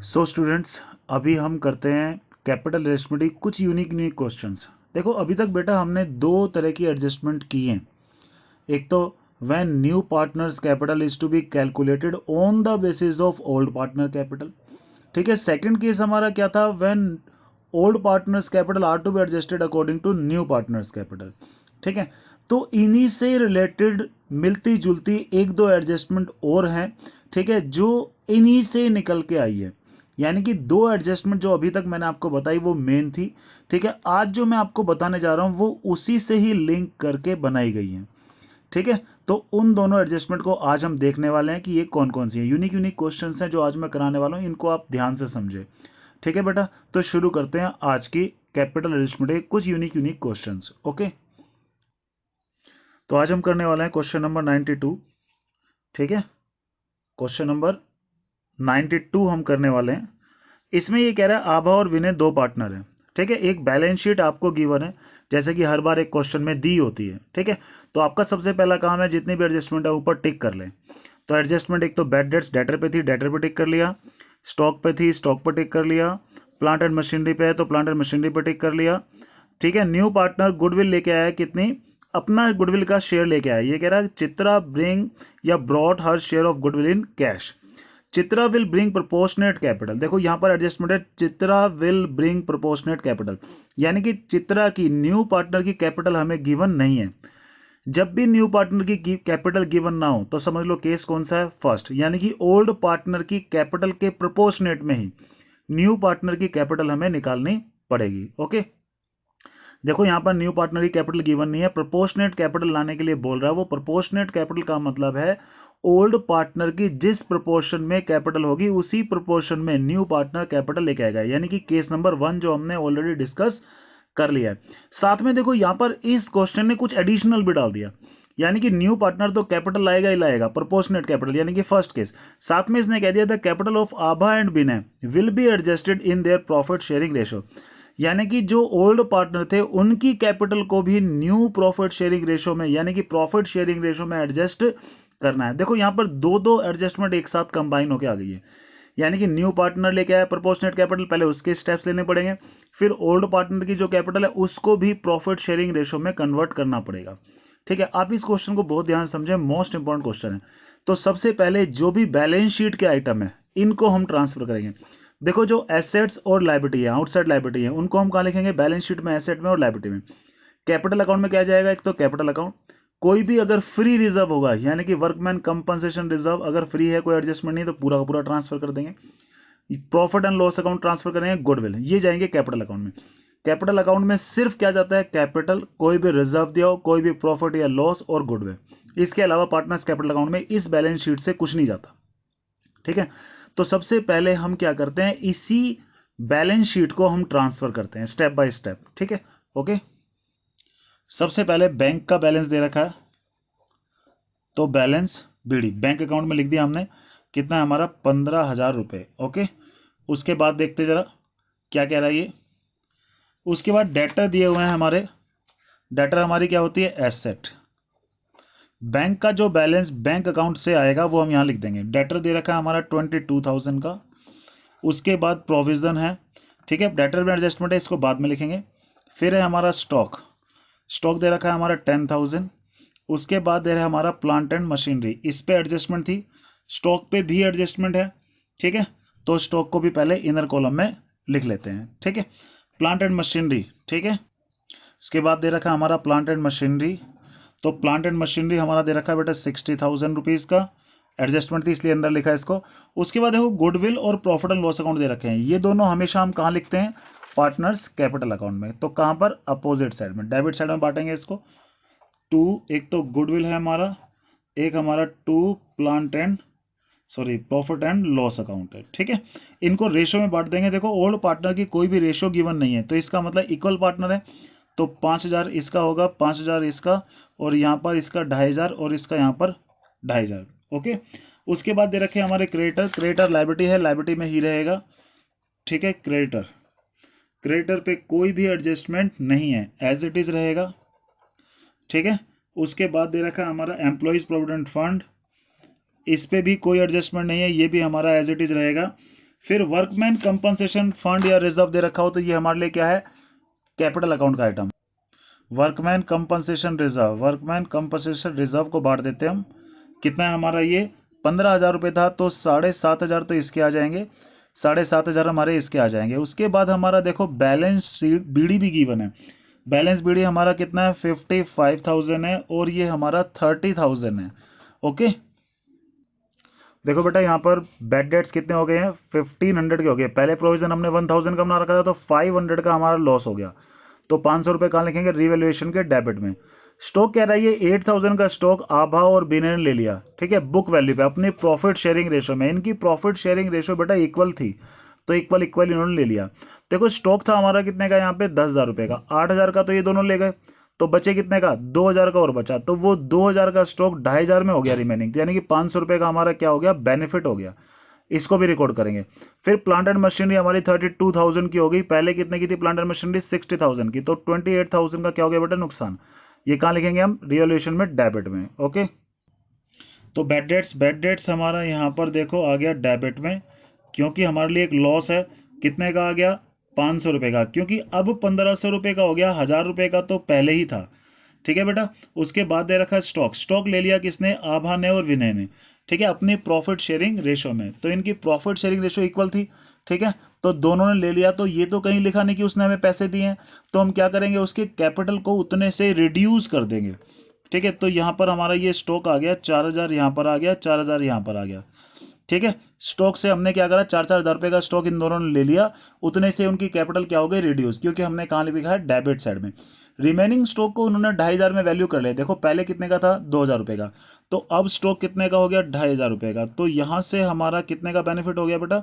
So students, अभी हम करते हैं कैपिटल अरिथमेटिक कुछ यूनिक क्वेश्चंस। देखो, अभी तक बेटा हमने दो तरह की एडजस्टमेंट की हैं। एक तो when new partners capital is to be calculated on the basis of old partner capital. ठीक है। सेकंड केस हमारा क्या था? When old partners capital are to be adjusted according to new partners capital. ठीक है। तो इन्हीं से रिलेटेड मिलती जुलती एक दो एडजस्टमेंट और हैं, ठीक है, जो इन्हीं से निकल के आई है। यानी कि दो एडजस्टमेंट जो अभी तक मैंने आपको बताई वो मेन थी। ठीक है। आज जो मैं आपको बताने जा रहा हूं वो उसी से ही लिंक करके बनाई गई है। ठीक है। तो उन दोनों एडजस्टमेंट को आज हम देखने वाले हैं कि ये कौन कौन सी है। यूनिक क्वेश्चंस हैं जो आज मैं कराने वाला हूं, इनको आप ध्यान से समझे। ठीक है बेटा, तो शुरू करते हैं आज की कैपिटल अरिथमेटिक कुछ यूनिक क्वेश्चंस। ओके, तो आज हम करने वाले हैं क्वेश्चन नंबर 92। ठीक है, क्वेश्चन नंबर 92 हम करने वाले हैं। इसमें ये कह रहा है आभा और विनय दो पार्टनर हैं। ठीक है। एक बैलेंस शीट आपको गिवन है, जैसे कि हर बार एक क्वेश्चन में दी होती है। ठीक है। तो आपका सबसे पहला काम है जितनी भी एडजस्टमेंट है ऊपर टिक कर लें। तो एडजस्टमेंट एक तो बैड डेट्स डेटर पे थी, डेटर पे टिक कर लिया। स्टॉक पे थी, स्टॉक पे टिक कर लिया। प्लांट एंड मशीनरी पे है तो प्लांट एंड मशीनरी पे टिक कर लिया। ठीक है। न्यू पार्टनर गुडविल लेके आया है, कितनी? अपना गुडविल का शेयर लेके आया। ये कह रहा है चित्रा ब्रिंग या brought her share of goodwill in cash. Chitra will bring proportionate capital. देखो यहां पर एडजस्टमेंट है, Chitra will bring proportionate capital, यानी कि चित्रा की न्यू पार्टनर की कैपिटल हमें गिवन नहीं है। जब भी न्यू पार्टनर की कैपिटल गिवन ना हो तो समझ लो केस कौन सा है? फर्स्ट, यानी कि ओल्ड पार्टनर की कैपिटल के प्रोपोर्शनेट में ही न्यू पार्टनर की कैपिटल हमें निकालनी पड़ेगी। ओके। देखो यहां पर न्यू पार्टनर की कैपिटल गिवन नहीं है, प्रोपोर्शनेट कैपिटल लाने के लिए बोल रहा है। वो प्रोपोर्शनेट कैपिटल का मतलब है ओल्ड पार्टनर की जिस प्रोपोर्शन में कैपिटल होगी उसी प्रोपोर्शन में न्यू पार्टनर कैपिटल लेके आएगा, यानी कि केस नंबर 1 जो हमने ऑलरेडी डिस्कस कर लिया है। साथ में देखो यहां पर इस क्वेश्चन ने कुछ एडिशनल भी डाल दिया, यानी कि न्यू पार्टनर तो कैपिटल लाएगा ही लाएगा, प्रोपोर्शनेट कैपिटल, यानी कि फर्स्ट केस। साथ में इसने कह दिया the capital of Abha and Vinay will be adjusted in their profit sharing ratio, यानी कि जो ओल्ड पार्टनर थे उनकी कैपिटल को भी न्यू प्रॉफिट शेयरिंग रेशो में, यानी कि प्रॉफिट शेयरिंग रेशो में एडजस्ट करना है। देखो यहां पर दो दो एडजस्टमेंट एक साथ कंबाइन होकर आ गई है, यानी कि न्यू पार्टनर लेके आया प्रोपोर्शनेट कैपिटल, पहले उसके स्टेप्स लेने पड़ेंगे, फिर ओल्ड पार्टनर की जो कैपिटल है उसको भी प्रॉफिट शेयरिंग रेशो में कन्वर्ट करना पड़ेगा। ठीक है। आप इस क्वेश्चन को बहुत ध्यान से समझें, मोस्ट इंपॉर्टेंट क्वेश्चन है। तो सबसे पहले जो भी बैलेंस शीट के आइटम है इनको हम ट्रांसफर करेंगे। देखो जो एसेट्स और लायबिलिटी है, आउटसाइड लायबिलिटी है, उनको हम कहाँ लिखेंगे? बैलेंस शीट में, एसेट में और लायबिलिटी में। कैपिटल अकाउंट में क्या जाएगा? एक तो कैपिटल अकाउंट। कोई भी अगर फ्री रिजर्व होगा, यानी कि वर्कमैन कंपनसेशन रिजर्व अगर फ्री है, कोई एडजस्टमेंट नहीं, तो पूरा का पूरा ट्रांसफर कर देंगे। Profit and loss account transfer करेंगे, गुडविल, ये जाएंगे कैपिटल अकाउंट में। कैपिटल अकाउंट में सिर्फ क्या जाता है? कैपिटल, कोई भी रिजर्व दिया हो, कोई भी प्रॉफिट या लॉस और गुडविल। इसके अलावा पार्टनर्स कैपिटल अकाउंट में इस बैलेंस शीट से कुछ नहीं जाता। ठीक है। तो सबसे पहले हम क्या करते हैं, इसी बैलेंस शीट को हम ट्रांसफर करते हैं स्टेप बाय स्टेप। ठीक है। ओके। सबसे पहले बैंक का बैलेंस दे रखा है, तो बैलेंस बीडी बैंक अकाउंट में लिख दिया हमने। कितना है हमारा? 15,000 रुपये। ओके। उसके बाद देखते जरा क्या कह रहा है ये। उसके बाद डेटर दिए हुए हैं हमारे। डेटर हमारी क्या होती है? एसेट। बैंक का जो बैलेंस बैंक अकाउंट से आएगा वो हम यहाँ लिख देंगे। डेटर दे रखा है हमारा 22,000 का। उसके बाद प्रोविजन है। ठीक है। डेटर में एडजस्टमेंट है, इसको बाद में लिखेंगे। फिर है हमारा स्टॉक। स्टॉक दे रखा है हमारा 10,000। उसके बाद दे रहा है हमारा प्लांट एंड मशीनरी, इस पे एडजस्टमेंट थी, स्टॉक पे भी एडजस्टमेंट है। ठीक है। तो स्टॉक को भी पहले इनर कॉलम में लिख लेते हैं। ठीक है। Plant and machinery. ठीक है। इसके बाद दे रखा है हमारा प्लांट एंड मशीनरी। तो प्लांट एंड मशीनरी हमारा दे रखा है बेटा 60,000 रुपीज़ का। एडजस्टमेंट थी इसलिए अंदर लिखा है इसको। उसके बाद देखो गुडविल और प्रॉफिट एंड लॉस अकाउंट दे रखे हैं, ये दोनों हमेशा हम कहाँ लिखते हैं? पार्टनर्स कैपिटल अकाउंट में। तो कहाँ पर? अपोजिट साइड में, डेबिट साइड में बांटेंगे इसको। टू, एक तो गुडविल है हमारा, एक हमारा to plant and profit and loss account है। ठीक है। इनको रेशो में बांट देंगे। देखो ओल्ड पार्टनर की कोई भी रेशो गिवन नहीं है, तो इसका मतलब इक्वल पार्टनर है। तो 5,000 इसका होगा, 5,000 इसका, और यहाँ पर इसका 2,500 और इसका यहाँ पर 2,500। ओके। उसके बाद दे रखे हमारे क्रेडिटर। क्रेडिटर लायबिलिटी है, लायबिलिटी में ही रहेगा। ठीक है। क्रेडिटर, क्रेडिटर पे कोई भी एडजस्टमेंट नहीं है, एज इट इज रहेगा। ठीक है। उसके बाद दे रखा हमारा एम्प्लॉयज प्रोविडेंट फंड, इस पे भी कोई एडजस्टमेंट नहीं है, ये भी हमारा एज इट इज रहेगा। फिर वर्कमैन कंपनसेशन फंड या रिजर्व दे रखा हो तो ये हमारे लिए क्या है, कैपिटल अकाउंट का item. Workman compensation reserve, workman compensation reserve को बांट देते हैं हम। कितना है हमारा ये, 15,000 रुपये था तो 7,500 तो इसके आ जाएंगे, 7,500 हमारे इसके आ जाएंगे। उसके बाद हमारा देखो बैलेंस शीट बीडी भी गिवन है। बैलेंस बीडी हमारा कितना है, 55,000 है और ये हमारा 30,000 है। ओके, देखो बेटा यहाँ पर बैड डेट्स कितने हो गए हैं, 1,500 के हो गए। पहले प्रोविजन हमने 1,000 का बना रखा था तो 500 का हमारा लॉस हो गया, तो 500 रुपये कहाँ लिखेंगे, रिवैल्यूएशन के डेबिट में। स्टॉक कह रहा है ये 8,000 का स्टॉक आभा और बिने ने ले लिया, ठीक है, बुक वैल्यू पे अपनी प्रॉफिट शेयरिंग रेशो में। इनकी प्रॉफिट शेयरिंग रेशो बेटा इक्वल थी, तो इक्वल इक्वल इन्होंने ले लिया। देखो स्टॉक था हमारा कितने का यहाँ पे, 10,000 रुपये का, 8,000 का तो ये दोनों ले गए, तो बचे कितने का, 2,000 का और बचा, तो वो 2,000 का स्टॉक 2,500 में हो गया रिमेनिंग, यानी कि 500 रुपये का हमारा क्या हो गया, बेनिफिट हो गया। इसको भी रिकॉर्ड करेंगे। फिर प्लांट एंड मशीनरी हमारी 32,000 की हो गई, पहले कितने की थी प्लांट एंड मशीनरी, 60,000 की, तो 28,000 का क्या हो गया बेटा, नुकसान। ये कहाँ लिखेंगे हम, रिवैल्यूएशन में, डेबिट में। ओके, तो बैड डेट्स हमारा यहाँ पर देखो आ गया डेबिट में, क्योंकि हमारे लिए एक लॉस है। कितने का आ गया, 500 रुपये का, क्योंकि अब 1,500 रुपये का हो गया, 1,000 रुपये का तो पहले ही था। ठीक है बेटा, उसके बाद दे रखा है स्टॉक, स्टॉक ले लिया किसने, आभा ने और विनय ने, ठीक है, अपनी प्रॉफिट शेयरिंग रेशो में, तो इनकी प्रॉफिट शेयरिंग रेशो इक्वल थी। ठीक है, तो दोनों ने ले लिया, तो ये तो कहीं लिखा नहीं कि उसने हमें पैसे दिए हैं, तो हम क्या करेंगे, उसके कैपिटल को उतने से रिड्यूस कर देंगे। ठीक है, तो यहाँ पर हमारा ये स्टॉक आ गया 4,000, यहाँ पर आ गया 4,000, यहाँ पर आ गया। ठीक है, स्टॉक से हमने क्या करा, 4,000 रुपये का स्टॉक इन दोनों ने ले लिया, उतने से उनकी कैपिटल क्या हो गई, रिड्यूस, क्योंकि हमने कहाँ लिखा है, डेबिट साइड में। रिमेनिंग स्टॉक को उन्होंने 2,500 में वैल्यू कर लिया। देखो पहले कितने का था, 2,000 रुपये का, तो अब स्टॉक कितने का हो गया, 2,500 रुपये का, तो यहाँ से हमारा कितने का बेनिफिट हो गया बेटा,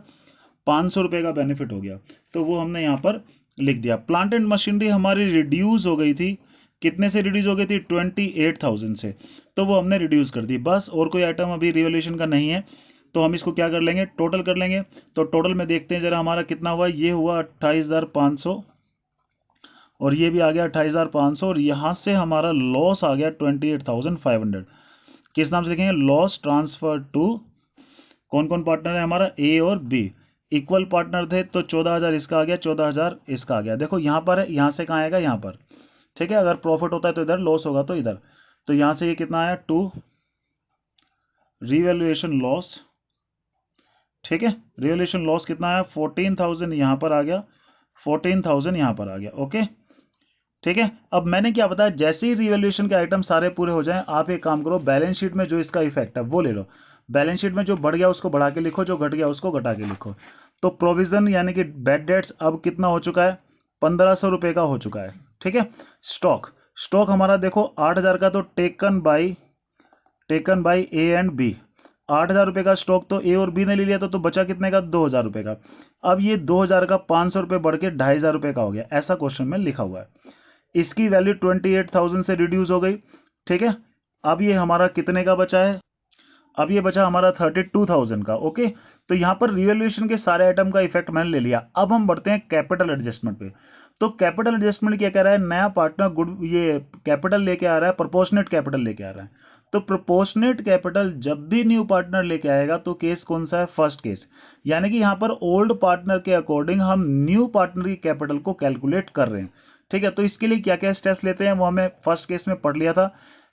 500 रुपये का बेनिफिट हो गया, तो वो हमने यहाँ पर लिख दिया। प्लांट एंड मशीनरी हमारी रिड्यूस हो गई थी, कितने से रिड्यूस हो गई थी, 28,000 से, तो वो हमने रिड्यूस कर दी बस, और कोई आइटम अभी रिवैल्यूएशन का नहीं है, तो हम इसको क्या कर लेंगे, टोटल कर लेंगे। तो टोटल में देखते हैं जरा हमारा कितना हुआ, ये हुआ 28,500 और ये भी आ गया 28,500, और यहाँ से हमारा लॉस आ गया 28,500। किस नाम से लिखेंगे, लॉस ट्रांसफर टू, कौन कौन पार्टनर है हमारा, ए और बी, इक्वल पार्टनर थे, तो 14,000 इसका आ गया, 14,000 इसका आ गया। देखो यहाँ पर है, यहाँ से कहाँ आएगा, यहाँ पर। ठीक है, अगर प्रॉफिट होता है तो इधर, लॉस होगा तो इधर, तो यहाँ से ये कितना आया, 2 रिवैल्यूएशन लॉस। ठीक है, रिवैल्यूएशन लॉस कितना आया, 14,000 यहाँ पर आ गया, 14,000 यहाँ पर आ गया। ओके, ठीक है, अब मैंने क्या बताया, जैसे ही रिवैल्यूएशन के आइटम सारे पूरे हो जाएं, आप एक काम करो, बैलेंस शीट में जो इसका इफेक्ट है वो ले लो। बैलेंस शीट में जो बढ़ गया उसको बढ़ा के लिखो, जो घट गया उसको घटा के लिखो। तो प्रोविजन यानी कि बैड डेट्स अब कितना हो चुका है, 1,500 रुपये का हो चुका है। ठीक है, स्टॉक, स्टॉक हमारा देखो 8,000 का, तो taken by A and B, 8,000 रुपये का स्टॉक तो ए और बी ने ले लिया था, तो बचा कितने का, 2,000 रुपये का। अब ये 2,000 का 500 रुपये बढ़ के 2,500 रुपये का हो गया, ऐसा क्वेश्चन में लिखा हुआ है। इसकी वैल्यू 28,000 से रिड्यूस हो गई। ठीक है, अब ये हमारा कितने का बचा है, अब ये बचा हमारा 32,000 का। ओके, तो यहाँ पर रिवैल्यूएशन के सारे आइटम का इफेक्ट मैंने ले लिया। अब हम बढ़ते हैं कैपिटल एडजस्टमेंट पे। तो कैपिटल एडजस्टमेंट क्या कह रहा है, नया पार्टनर गुड ये कैपिटल लेके आ रहा है, प्रोपोर्शनेट कैपिटल लेके आ रहा है। तो प्रोपोर्शनेट कैपिटल जब भी न्यू पार्टनर लेके आएगा तो केस कौन सा है, फर्स्ट केस, यानी कि यहाँ पर ओल्ड पार्टनर के अकॉर्डिंग हम न्यू पार्टनर की कैपिटल को कैलकुलेट कर रहे हैं। ठीक है, तो इसके लिए क्या क्या स्टेप्स लेते हैं वो हमें फर्स्ट केस में पढ़ लिया था,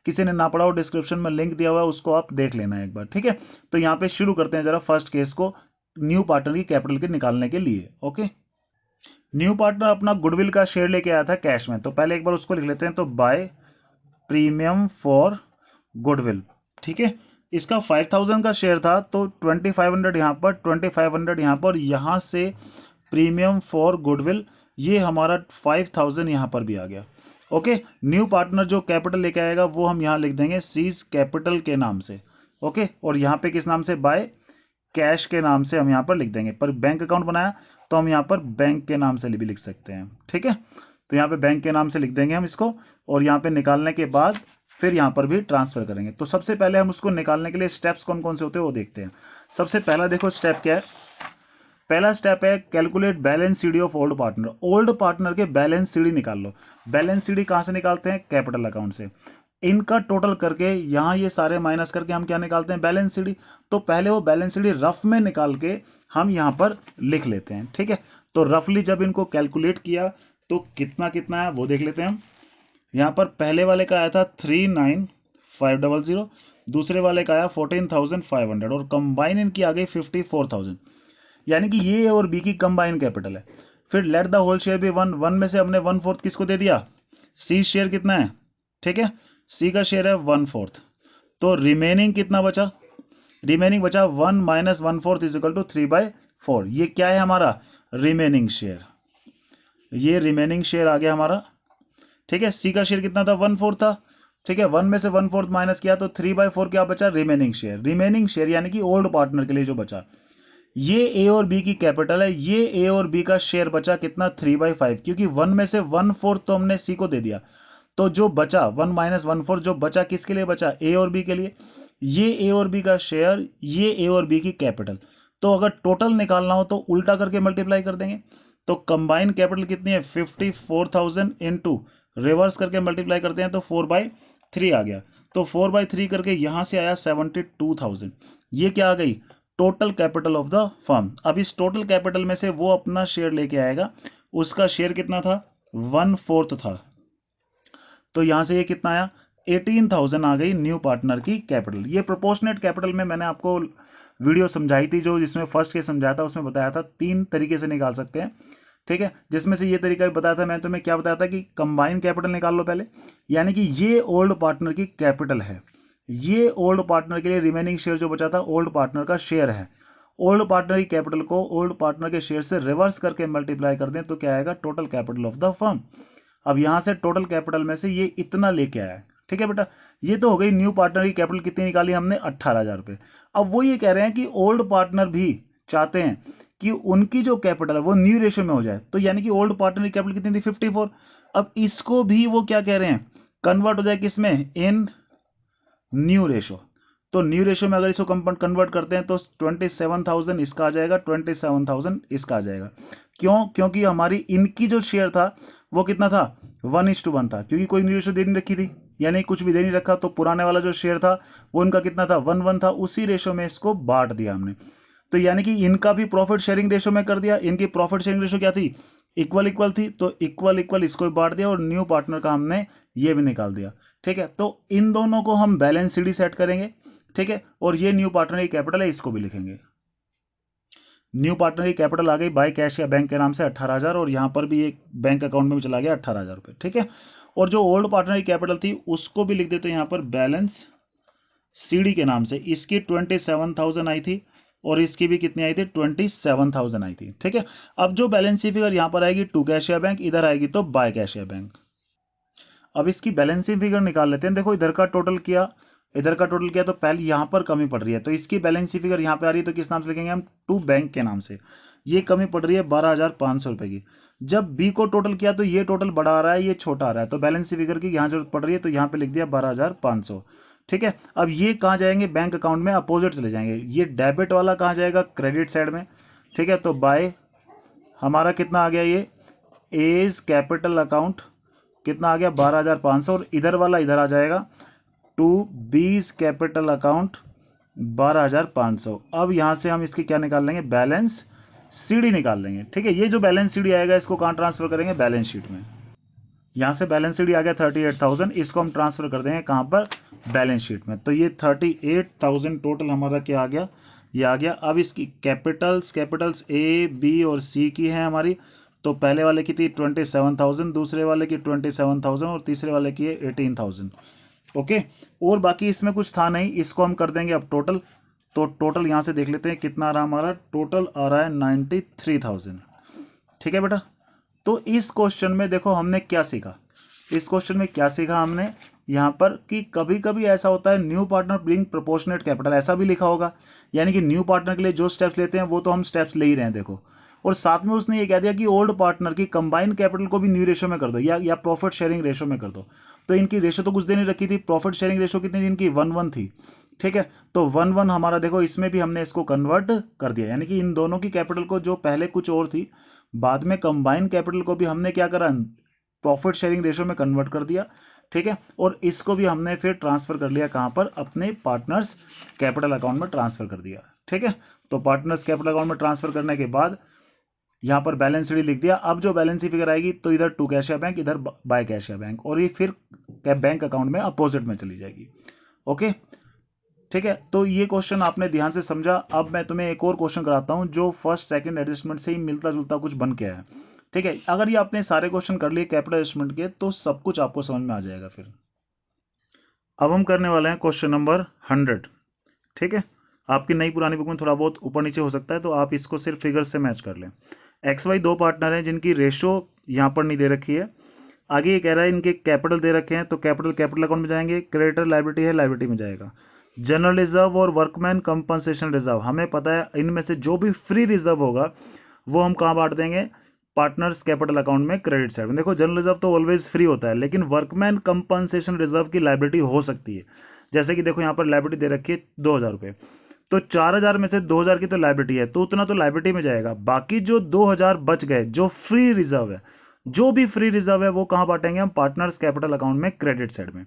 किसी ने ना पढ़ा हो डिस्क्रिप्शन में लिंक दिया हुआ है, उसको आप देख लेना एक बार। ठीक है, तो यहाँ पे शुरू करते हैं जरा फर्स्ट केस को, न्यू पार्टनर की कैपिटल के निकालने के लिए। ओके, न्यू पार्टनर अपना गुडविल का शेयर लेके आया था कैश में, तो पहले एक बार उसको लिख लेते हैं, तो बाय प्रीमियम फॉर गुडविल। ठीक है, इसका 5,000 का शेयर था, तो 2,500 यहाँ पर, 2,500 यहाँ पर, यहाँ से प्रीमियम फॉर गुडविल, ये हमारा 5,000 यहाँ पर भी आ गया। ओके, न्यू पार्टनर जो कैपिटल लेके आएगा वो हम यहाँ लिख देंगे सीज कैपिटल के नाम से। ओके, और यहाँ पे किस नाम से, बाय कैश के नाम से हम यहाँ पर लिख देंगे, पर बैंक अकाउंट बनाया तो हम यहाँ पर बैंक के नाम से भी लिख सकते हैं। ठीक है, तो यहाँ पे बैंक के नाम से लिख देंगे हम इसको, और यहाँ पे निकालने के बाद फिर यहाँ पर भी ट्रांसफर करेंगे। तो सबसे पहले हम उसको निकालने के लिए स्टेप्स कौन कौन से होते हैं वो देखते हैं। सबसे पहला देखो स्टेप क्या है, पहला स्टेप है calculate balance CD of old partner. Old partner के बैलेंस सीडी निकाल लो। बैलेंस सीडी कहाँ से निकालते हैं, कैपिटल अकाउंट से। इनका टोटल करके यहाँ ये सारे माइनस करके हम क्या निकालते हैं, बैलेंस शीट। तो पहले वो बैलेंस शीट रफ में निकाल के हम यहाँ पर लिख लेते हैं, ठीक है। तो रफली जब इनको कैलकुलेट किया तो कितना कितना है वो देख लेते हैं हम। यहाँ पर पहले वाले का आया था 39,500, दूसरे वाले का आया 14,500 और कंबाइन इनकी आ गई 54,000, यानी कि ये और बी की कंबाइन कैपिटल है। फिर लेट द होल शेयर भी 1 में से हमने 1/4 किसको दे दिया, सी शेयर कितना है, ठीक है, सी का शेयर है 1/4। तो रिमेनिंग कितना बचा, रिमेनिंग बचा 1 - 1/4 इजिकल टू 3/4। ये क्या है हमारा रिमेनिंग शेयर, ये रिमेनिंग शेयर आ गया हमारा, ठीक है। सी का शेयर कितना था, 1/4 था, ठीक है। 1 में से 1/4 माइनस किया तो 3/4 क्या बचा, रिमेनिंग शेयर। रिमेनिंग शेयर यानी कि ओल्ड पार्टनर के लिए जो बचा, ये ए और बी की कैपिटल है, ये ए और बी का शेयर बचा कितना 3/5, क्योंकि 1 में से 1/4 तो हमने सी को दे दिया, तो जो बचा 1 - 1/4 जो बचा किसके लिए बचा, ए और बी के लिए। ये ए और बी का शेयर, ये ए और बी की कैपिटल। तो अगर टोटल निकालना हो तो उल्टा करके मल्टीप्लाई कर देंगे। तो कंबाइंड कैपिटल कितनी है, 54,000 इंटू रिवर्स करके मल्टीप्लाई करते हैं तो 4/3 आ गया। तो 4/3 करके यहां से आया 72,000। ये क्या आ गई, total capital of the firm. अब इस टोटल कैपिटल में से वो अपना शेयर लेके आएगा, उसका शेयर कितना था, 1/4 था। तो यहां से ये कितना आया, 18,000 आ गई न्यू पार्टनर की कैपिटल। ये प्रोपोर्शनेट कैपिटल में मैंने आपको वीडियो समझाई थी, जो जिसमें फर्स्ट के समझाया था, उसमें बताया था 3 तरीके से निकाल सकते हैं, ठीक है। जिसमें से ये तरीका भी बताया था, मैं तुम्हें क्या बताया था कि कंबाइन कैपिटल निकाल लो पहले, यानी कि ये ओल्ड पार्टनर की कैपिटल है, ये ओल्ड पार्टनर के लिए रिमेनिंग शेयर जो बचा था ओल्ड पार्टनर का शेयर है। ओल्ड पार्टनर की कैपिटल को ओल्ड पार्टनर के शेयर से रिवर्स करके मल्टीप्लाई कर दें तो क्या आएगा, total capital of the firm. अब यहां से टोटल कैपिटल में से ये इतना लेके आया, ठीक है बेटा। ये तो हो गई न्यू पार्टनर की कैपिटल, कितनी निकाली हमने, 18,000 रुपये। अब वो ये कह रहे हैं कि ओल्ड पार्टनर भी चाहते हैं कि उनकी जो कैपिटल है वो न्यू रेशियो में हो जाए, तो यानी कि ओल्ड पार्टनर की कैपिटल कितनी थी, 54। अब इसको भी वो क्या कह रहे हैं, कन्वर्ट हो जाए किसमें, इन न्यू रेशो। तो न्यू रेशो में अगर इसको कन्वर्ट करते हैं तो 27,000 इसका आ जाएगा, 27,000 इसका आ जाएगा। क्यों, क्योंकि हमारी इनकी जो शेयर था वो कितना था, 1:1 था, क्योंकि कोई न्यू रेशो दे नहीं रखी थी, यानी कुछ भी दे नहीं रखा। तो पुराने वाला जो शेयर था वो इनका कितना था, 1:1 था, उसी रेशो में इसको बांट दिया हमने। तो यानी कि इनका भी प्रॉफिट शेयरिंग रेशो में कर दिया, इनकी प्रॉफिट शेयरिंग रेशो क्या थी, इक्वल इक्वल थी, तो इक्वल इक्वल इसको भी बांट दिया और न्यू पार्टनर का हमने ये भी निकाल दिया, ठीक है। तो इन दोनों को हम बैलेंस शीट सेट करेंगे, ठीक है। और ये न्यू पार्टनर की कैपिटल है, इसको भी लिखेंगे। न्यू पार्टनर की कैपिटल आ गई बाय कैश या बैंक के नाम से 18,000, और यहां पर भी एक बैंक अकाउंट में भी चला गया 18,000 रुपये, ठीक है। और जो ओल्ड पार्टनर की कैपिटल थी उसको भी लिख देते हैं यहाँ पर बैलेंस सीडी के नाम से। इसकी 27,000 आई थी और इसकी भी कितनी आई थी, 27,000 आई थी, ठीक है। अब जो बैलेंस शीट फिगर यहाँ पर आएगी टू कैश या बैंक, इधर आएगी तो बाय कैश या बैंक। अब इसकी बैलेंसिंग फिगर निकाल लेते हैं। देखो इधर का टोटल किया, इधर का टोटल किया, तो पहले यहाँ पर कमी पड़ रही है, तो इसकी बैलेंसिंग फिगर यहाँ पे आ रही है, तो किस नाम से लिखेंगे हम, टू बैंक के नाम से। ये कमी पड़ रही है 12,500 रुपए की। जब बी को टोटल किया तो ये टोटल बड़ा आ रहा है, ये छोटा आ रहा है, तो बैलेंस फिगर की यहाँ जरूरत पड़ रही है, तो यहाँ पे लिख दिया 12,500, ठीक है। अब ये कहाँ जाएंगे, बैंक अकाउंट में अपोजिट चले जाएंगे। ये डेबिट वाला कहाँ जाएगा, क्रेडिट साइड में, ठीक है। तो बाय हमारा कितना आ गया, ये एज कैपिटल अकाउंट कितना आ गया, 12,500, और इधर वाला इधर आ जाएगा टू बीज कैपिटल अकाउंट 12,500। अब यहां से हम इसकी क्या निकाल लेंगे, बैलेंस सीडी निकाल लेंगे, ठीक है। ये जो बैलेंस सीडी आएगा इसको कहां ट्रांसफर करेंगे, बैलेंस शीट में। यहां से बैलेंस सीडी आ गया 38,000, इसको हम ट्रांसफर कर देंगे कहां पर, बैलेंस शीट में। तो ये 38,000 टोटल हमारा क्या आ गया, ये आ गया। अब इसकी कैपिटल्स ए बी और सी की है हमारी। तो पहले वाले की थी 27,000, दूसरे वाले की 27,000 और तीसरे वाले की है 18,000, ओके। और बाकी इसमें कुछ था नहीं, इसको हम कर देंगे अब टोटल। तो टोटल यहां से देख लेते हैं कितना आ रहा है हमारा, टोटल आ रहा है 93,000, ठीक है बेटा। तो इस क्वेश्चन में देखो हमने क्या सीखा, इस क्वेश्चन में क्या सीखा हमने यहाँ पर कि कभी कभी ऐसा होता है new partner bring proportionate capital, ऐसा भी लिखा होगा, यानी कि न्यू पार्टनर के लिए जो स्टेप्स लेते हैं वो तो हम स्टेप्स ले ही रहे हैं, देखो। और साथ में उसने ये कह दिया कि ओल्ड पार्टनर की कंबाइंड कैपिटल को भी न्यू रेशो में कर दो, या प्रॉफिट शेयरिंग रेशो में कर दो। तो इनकी रेशो तो कुछ देर नहीं रखी थी, प्रॉफिट शेयरिंग रेशो कितनी थी इनकी, 1:1 थी, ठीक है। तो 1:1 हमारा देखो इसमें भी हमने इसको कन्वर्ट कर दिया, यानी कि इन दोनों की कैपिटल को जो पहले कुछ और थी, बाद में कंबाइंड कैपिटल को भी हमने क्या करा, प्रॉफिट शेयरिंग रेशो में कन्वर्ट कर दिया। ठीक है, और इसको भी हमने फिर ट्रांसफर कर लिया कहाँ पर, अपने पार्टनर्स कैपिटल अकाउंट में ट्रांसफर कर दिया। ठीक है, तो पार्टनर्स कैपिटल अकाउंट में ट्रांसफर करने के बाद यहाँ पर बैलेंस शीट लिख दिया। अब जो बैलेंस शीट फिगर आएगी तो इधर टू कैश या बैंक, इधर बाय कैश या बैंक, और ये फिर बैंक अकाउंट में अपोजिट में चली जाएगी। ओके, ठीक है, तो ये क्वेश्चन आपने ध्यान से समझा। अब मैं तुम्हें एक और क्वेश्चन कराता हूं जो फर्स्ट सेकंड एडजस्टमेंट से ही मिलता जुलता कुछ बन के आया है। ठीक है, अगर ये आपने सारे क्वेश्चन कर लिए कैपिटल एडजस्टमेंट के तो सब कुछ आपको समझ में आ जाएगा फिर। अब हम करने वाले हैं क्वेश्चन नंबर 100। ठीक है, आपकी नई पुरानी बुक में थोड़ा बहुत ऊपर नीचे हो सकता है, तो आप इसको सिर्फ फिगर से मैच कर लें। एक्स वाई दो पार्टनर हैं जिनकी रेशो यहाँ पर नहीं दे रखी है। आगे ये कह रहा है इनके कैपिटल दे रखे हैं, तो कैपिटल कैपिटल अकाउंट में जाएंगे, क्रेडिटर लायबिलिटी है लायबिलिटी में जाएगा। जनरल रिजर्व और वर्कमैन कंपनसेशन रिजर्व, हमें पता है इनमें से जो भी फ्री रिजर्व होगा वो हम कहाँ बांट देंगे, पार्टनर्स कैपिटल अकाउंट में क्रेडिट साइड में। देखो जनरल रिजर्व तो ऑलवेज फ्री होता है, लेकिन वर्कमैन कंपनसेशन रिजर्व की लायबिलिटी हो सकती है। जैसे कि देखो यहाँ पर लायबिलिटी दे रखी है 2,000 रुपये, तो 4,000 में से 2,000 की तो लायबिलिटी है, तो उतना तो लायबिलिटी में जाएगा। बाकी जो 2,000 बच गए जो फ्री रिजर्व है, जो भी फ्री रिजर्व है वो कहाँ बांटेंगे हम, पार्टनर्स कैपिटल अकाउंट में क्रेडिट साइड में।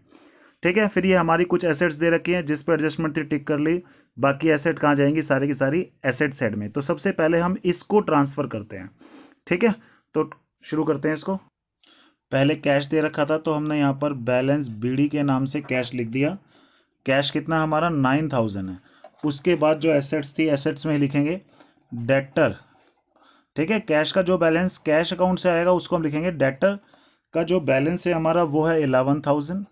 ठीक है, फिर ये हमारी कुछ एसेट्स दे रखी हैं जिस पर एडजस्टमेंट थी, टिक कर ली। बाकी एसेट कहाँ जाएंगी, सारी की सारी एसेट साइड में। तो सबसे पहले हम इसको ट्रांसफर करते हैं। ठीक है, तो शुरू करते हैं इसको। पहले कैश दे रखा था तो हमने यहाँ पर बैलेंस बीडी के नाम से कैश लिख दिया। कैश कितना हमारा 9,000 है। उसके बाद जो एसेट्स थी एसेट्स में ही लिखेंगे डेटर। ठीक है, कैश का जो बैलेंस कैश अकाउंट से आएगा उसको हम लिखेंगे डेटर। का जो बैलेंस है हमारा वो है 11,000।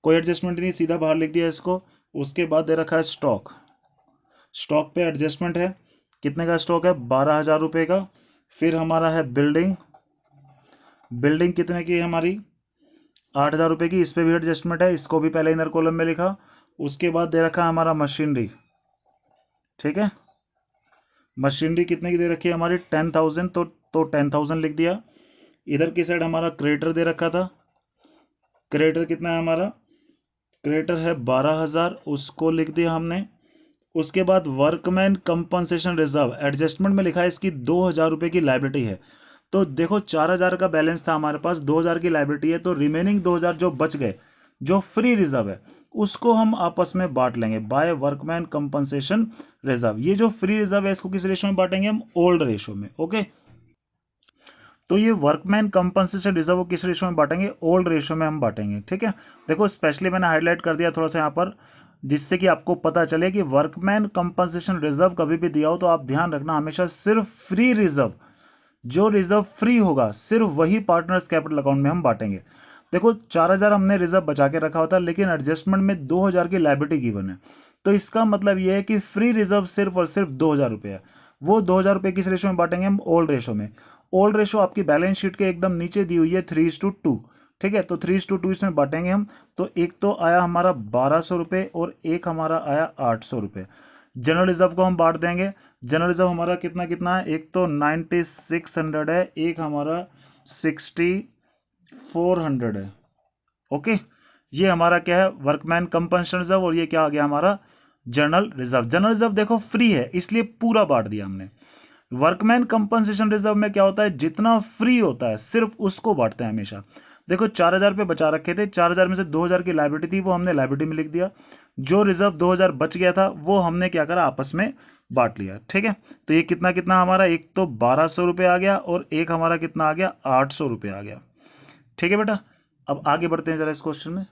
कोई एडजस्टमेंट नहीं, सीधा बाहर लिख दिया इसको। उसके बाद दे रखा है स्टॉक। स्टॉक पे एडजस्टमेंट है, कितने का स्टॉक है, 12,000 रुपये का। फिर हमारा है बिल्डिंग। बिल्डिंग कितने की है हमारी, 8,000 रुपये की। इस पर भी एडजस्टमेंट है, इसको भी पहले इनर कॉलम में लिखा। उसके बाद दे रखा है हमारा मशीनरी। ठीक है, मशीनरी कितने की दे रखी है हमारी 10,000, तो 10,000 लिख दिया। इधर की साइड हमारा क्रेडिटर दे रखा था। क्रेडिटर कितना है हमारा, क्रेडिटर है 12,000, उसको लिख दिया हमने। उसके बाद वर्कमैन कंपनसेशन रिजर्व एडजस्टमेंट में लिखा है इसकी 2,000 रुपये की लायबिलिटी है। तो देखो 4,000 का बैलेंस था हमारे पास, 2,000 की लायबिलिटी है, तो रिमेनिंग 2,000 जो बच गए जो फ्री रिजर्व है उसको हम आपस में बांट लेंगे बाय वर्कमैन कंपनसेशन रिजर्व। ये जो फ्री रिजर्व है इसको किस रेशो में बांटेंगे हम, ओल्ड रेशो में। ओके, तो ये वर्कमैन कंपनसेशन रिजर्व किस रेशो में बांटेंगे, ओल्ड रेशो में हम बांटेंगे। ठीक है, देखो स्पेशली मैंने हाईलाइट कर दिया थोड़ा सा यहाँ पर, जिससे कि आपको पता चले कि वर्कमैन कंपनसेशन रिजर्व कभी भी दिया हो तो आप ध्यान रखना हमेशा सिर्फ फ्री रिजर्व, जो रिजर्व फ्री होगा सिर्फ वही पार्टनर्स कैपिटल अकाउंट में हम बांटेंगे। देखो 4,000 हमने रिजर्व बचा के रखा होता है, लेकिन एडजस्टमेंट में 2,000 की लायबिलिटी गिवन है, तो इसका मतलब यह है कि फ्री रिजर्व सिर्फ और सिर्फ 2,000 रुपये है। वो 2,000 रुपये किस रेशो में बांटेंगे हम, ओल्ड रेशो में। ओल्ड रेशो आपकी बैलेंस शीट के एकदम नीचे दी हुई है 3:2। ठीक है, तो 3:2 इसमें बांटेंगे हम। तो एक तो आया हमारा 1,200 रुपये और एक हमारा आया 800 रुपये। जनरल रिजर्व को हम बांट देंगे। जनरल रिजर्व हमारा कितना कितना है, एक तो 9,600 है, एक हमारा 6,400 है। ओके, ये हमारा क्या है, वर्कमैन कंपनसेशन रिजर्व, और ये क्या आ गया हमारा जनरल रिजर्व। जनरल रिजर्व देखो फ्री है इसलिए पूरा बांट दिया हमने। वर्कमैन कंपनसेशन रिजर्व में क्या होता है, जितना फ्री होता है सिर्फ उसको बांटते हैं हमेशा। देखो 4,000 रुपये बचा रखे थे, 4,000 में से 2,000 की लायबिलिटी थी वो हमने लायबिलिटी में लिख दिया। जो रिजर्व 2,000 बच गया था वो हमने क्या करा, आपस में बांट लिया। ठीक है, तो ये कितना कितना हमारा, एक तो 1,200 रुपये आ गया और एक हमारा कितना आ गया, 800 रुपये आ गया। ठीक है बेटा, अब आगे बढ़ते हैं जरा इस क्वेश्चन में।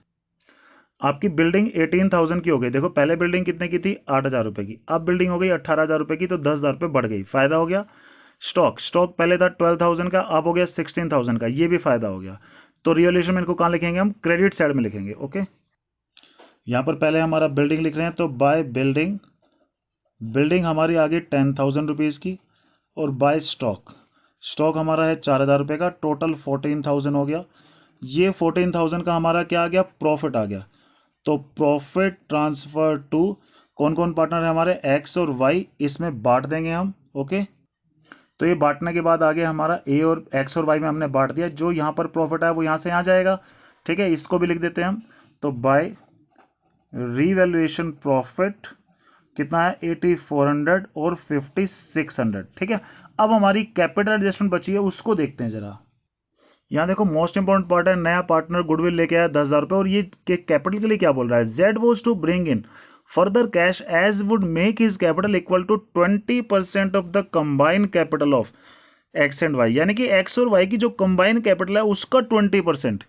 आपकी बिल्डिंग 18,000 की हो गई। देखो पहले बिल्डिंग कितने की थी, 8,000 रुपये की। अब बिल्डिंग हो गई 18,000 रुपये की, तो 10,000 रुपये बढ़ गई, फायदा हो गया। स्टॉक स्टॉक पहले था 12,000 का, अब हो गया 16,000 का, ये भी फायदा हो गया। तो रिवैल्यूएशन में इनको कहाँ लिखेंगे हम, क्रेडिट साइड में लिखेंगे। ओके, यहाँ पर पहले हमारा बिल्डिंग लिख रहे हैं, तो बाय बिल्डिंग, बिल्डिंग हमारी आ गई 10,000 रुपीज़ की। और बाय स्टॉक, स्टॉक हमारा है 4,000 रुपये का, टोटल 14,000 हो गया। ये 14,000 का हमारा क्या आ गया, प्रॉफिट आ गया। तो प्रॉफिट ट्रांसफर टू, कौन कौन पार्टनर है हमारे, एक्स और वाई, इसमें बांट देंगे हम। ओके, तो ये बांटने के बाद आगे हमारा ए और एक्स और वाई में हमने बांट दिया। जो यहाँ पर प्रॉफिट है वो यहाँ से यहाँ जाएगा। ठीक है, इसको भी लिख देते हैं हम। तो बाय रीवैल्यूएशन प्रॉफिट कितना है, 8,400 और 5,600। ठीक है, अब हमारी कैपिटल एडजस्टमेंट बची है उसको देखते हैं जरा। यहाँ देखो मोस्ट इंपॉर्टेंट पार्ट है, नया पार्टनर गुडविल लेके आया 10,000 रुपये, और ये कैपिटल के लिए क्या बोल रहा है, Z was to bring in further cash as would make his capital equal to 20% of the combined capital of X and Y, यानी कि एक्स और वाई की जो कंबाइंड कैपिटल है उसका 20%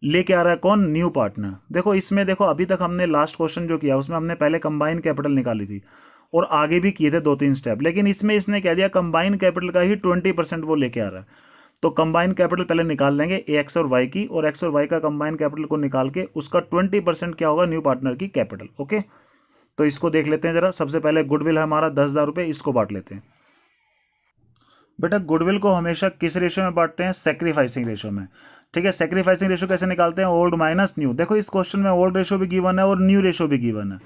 लेके आ रहा है कौन, न्यू पार्टनर। देखो इसमें देखो अभी तक हमने लास्ट क्वेश्चन जो किया उसमें हमने पहले कंबाइन कैपिटल निकाली थी और आगे भी किए थे 2-3 स्टेप, लेकिन इसमें इसने कह दिया कंबाइन कैपिटल का ही 20% वो लेके आ रहा है। तो कंबाइन कैपिटल पहले निकाल लेंगे एक्स और वाई की, और एक्स और वाई का कंबाइन कैपिटल को निकाल के उसका 20% क्या होगा, न्यू पार्टनर की कैपिटल। ओके, तो इसको देख लेते हैं जरा। सबसे पहले गुडविल है हमारा 10,000 रुपये, इसको बांट लेते हैं। बेटा गुडविल को हमेशा किस रेशियो में बांटते हैं, सेक्रीफाइसिंग रेशियो में। ठीक है, सेक्रीफाइसिंग रेशियो कैसे निकालते हैं, ओल्ड माइनस न्यू। देखो इस क्वेश्चन में ओल्ड रेशियो भी गिवन है और न्यू रेशियो भी गिवन है।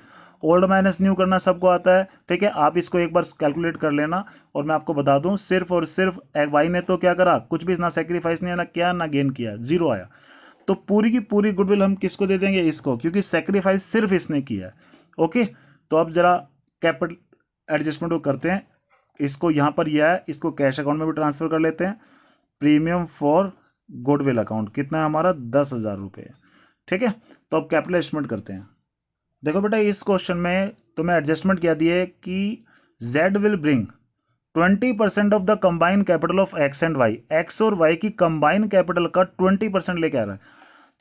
ओल्ड माइनस न्यू करना सबको आता है, ठीक है, आप इसको एक बार कैलकुलेट कर लेना। और मैं आपको बता दूं, सिर्फ और सिर्फ वाई ने तो क्या करा, कुछ भी ना सेक्रीफाइस नहीं, ना किया ना गेन किया, जीरो आया। तो पूरी की पूरी गुडविल हम किसको दे देंगे, इसको, क्योंकि सेक्रीफाइस सिर्फ इसने किया है। ओके, तो अब जरा कैपिटल एडजस्टमेंट को करते हैं। इसको यहाँ पर यह है, इसको कैश अकाउंट में भी ट्रांसफर कर लेते हैं। प्रीमियम फॉर गुडविल अकाउंट कितना है हमारा, 10,000 रुपये। ठीक है, तो अब कैपिटल एडजस्टमेंट करते हैं। देखो बेटा इस क्वेश्चन में तुम्हें एडजस्टमेंट क्या दिए कि Z will bring 20% of the combine capital of X and Y, X और वाई की कंबाइन कैपिटल का 20% लेके आ रहा है।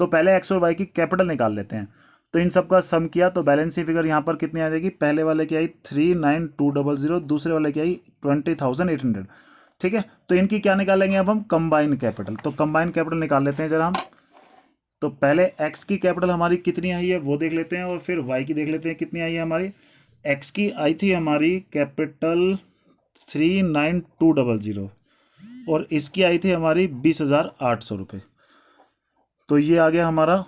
तो पहले एक्स और वाई की कैपिटल निकाल लेते हैं। तो इन सब का सम किया तो बैलेंस शीट फिगर यहाँ पर कितनी आ जाएगी, पहले वाले की आई 39,200, दूसरे वाले की आई 20,800। ठीक है, तो इनकी क्या निकालेंगे अब हम, कंबाइन कैपिटल। तो कंबाइन कैपिटल निकाल लेते हैं जरा हम। तो पहले एक्स की कैपिटल हमारी कितनी आई है वो देख लेते हैं, और फिर वाई की देख लेते हैं कितनी आई है हमारी। एक्स की आई थी हमारी कैपिटल 39,200, और इसकी आई थी हमारी 20,800 रुपये। तो ये आ गया हमारा,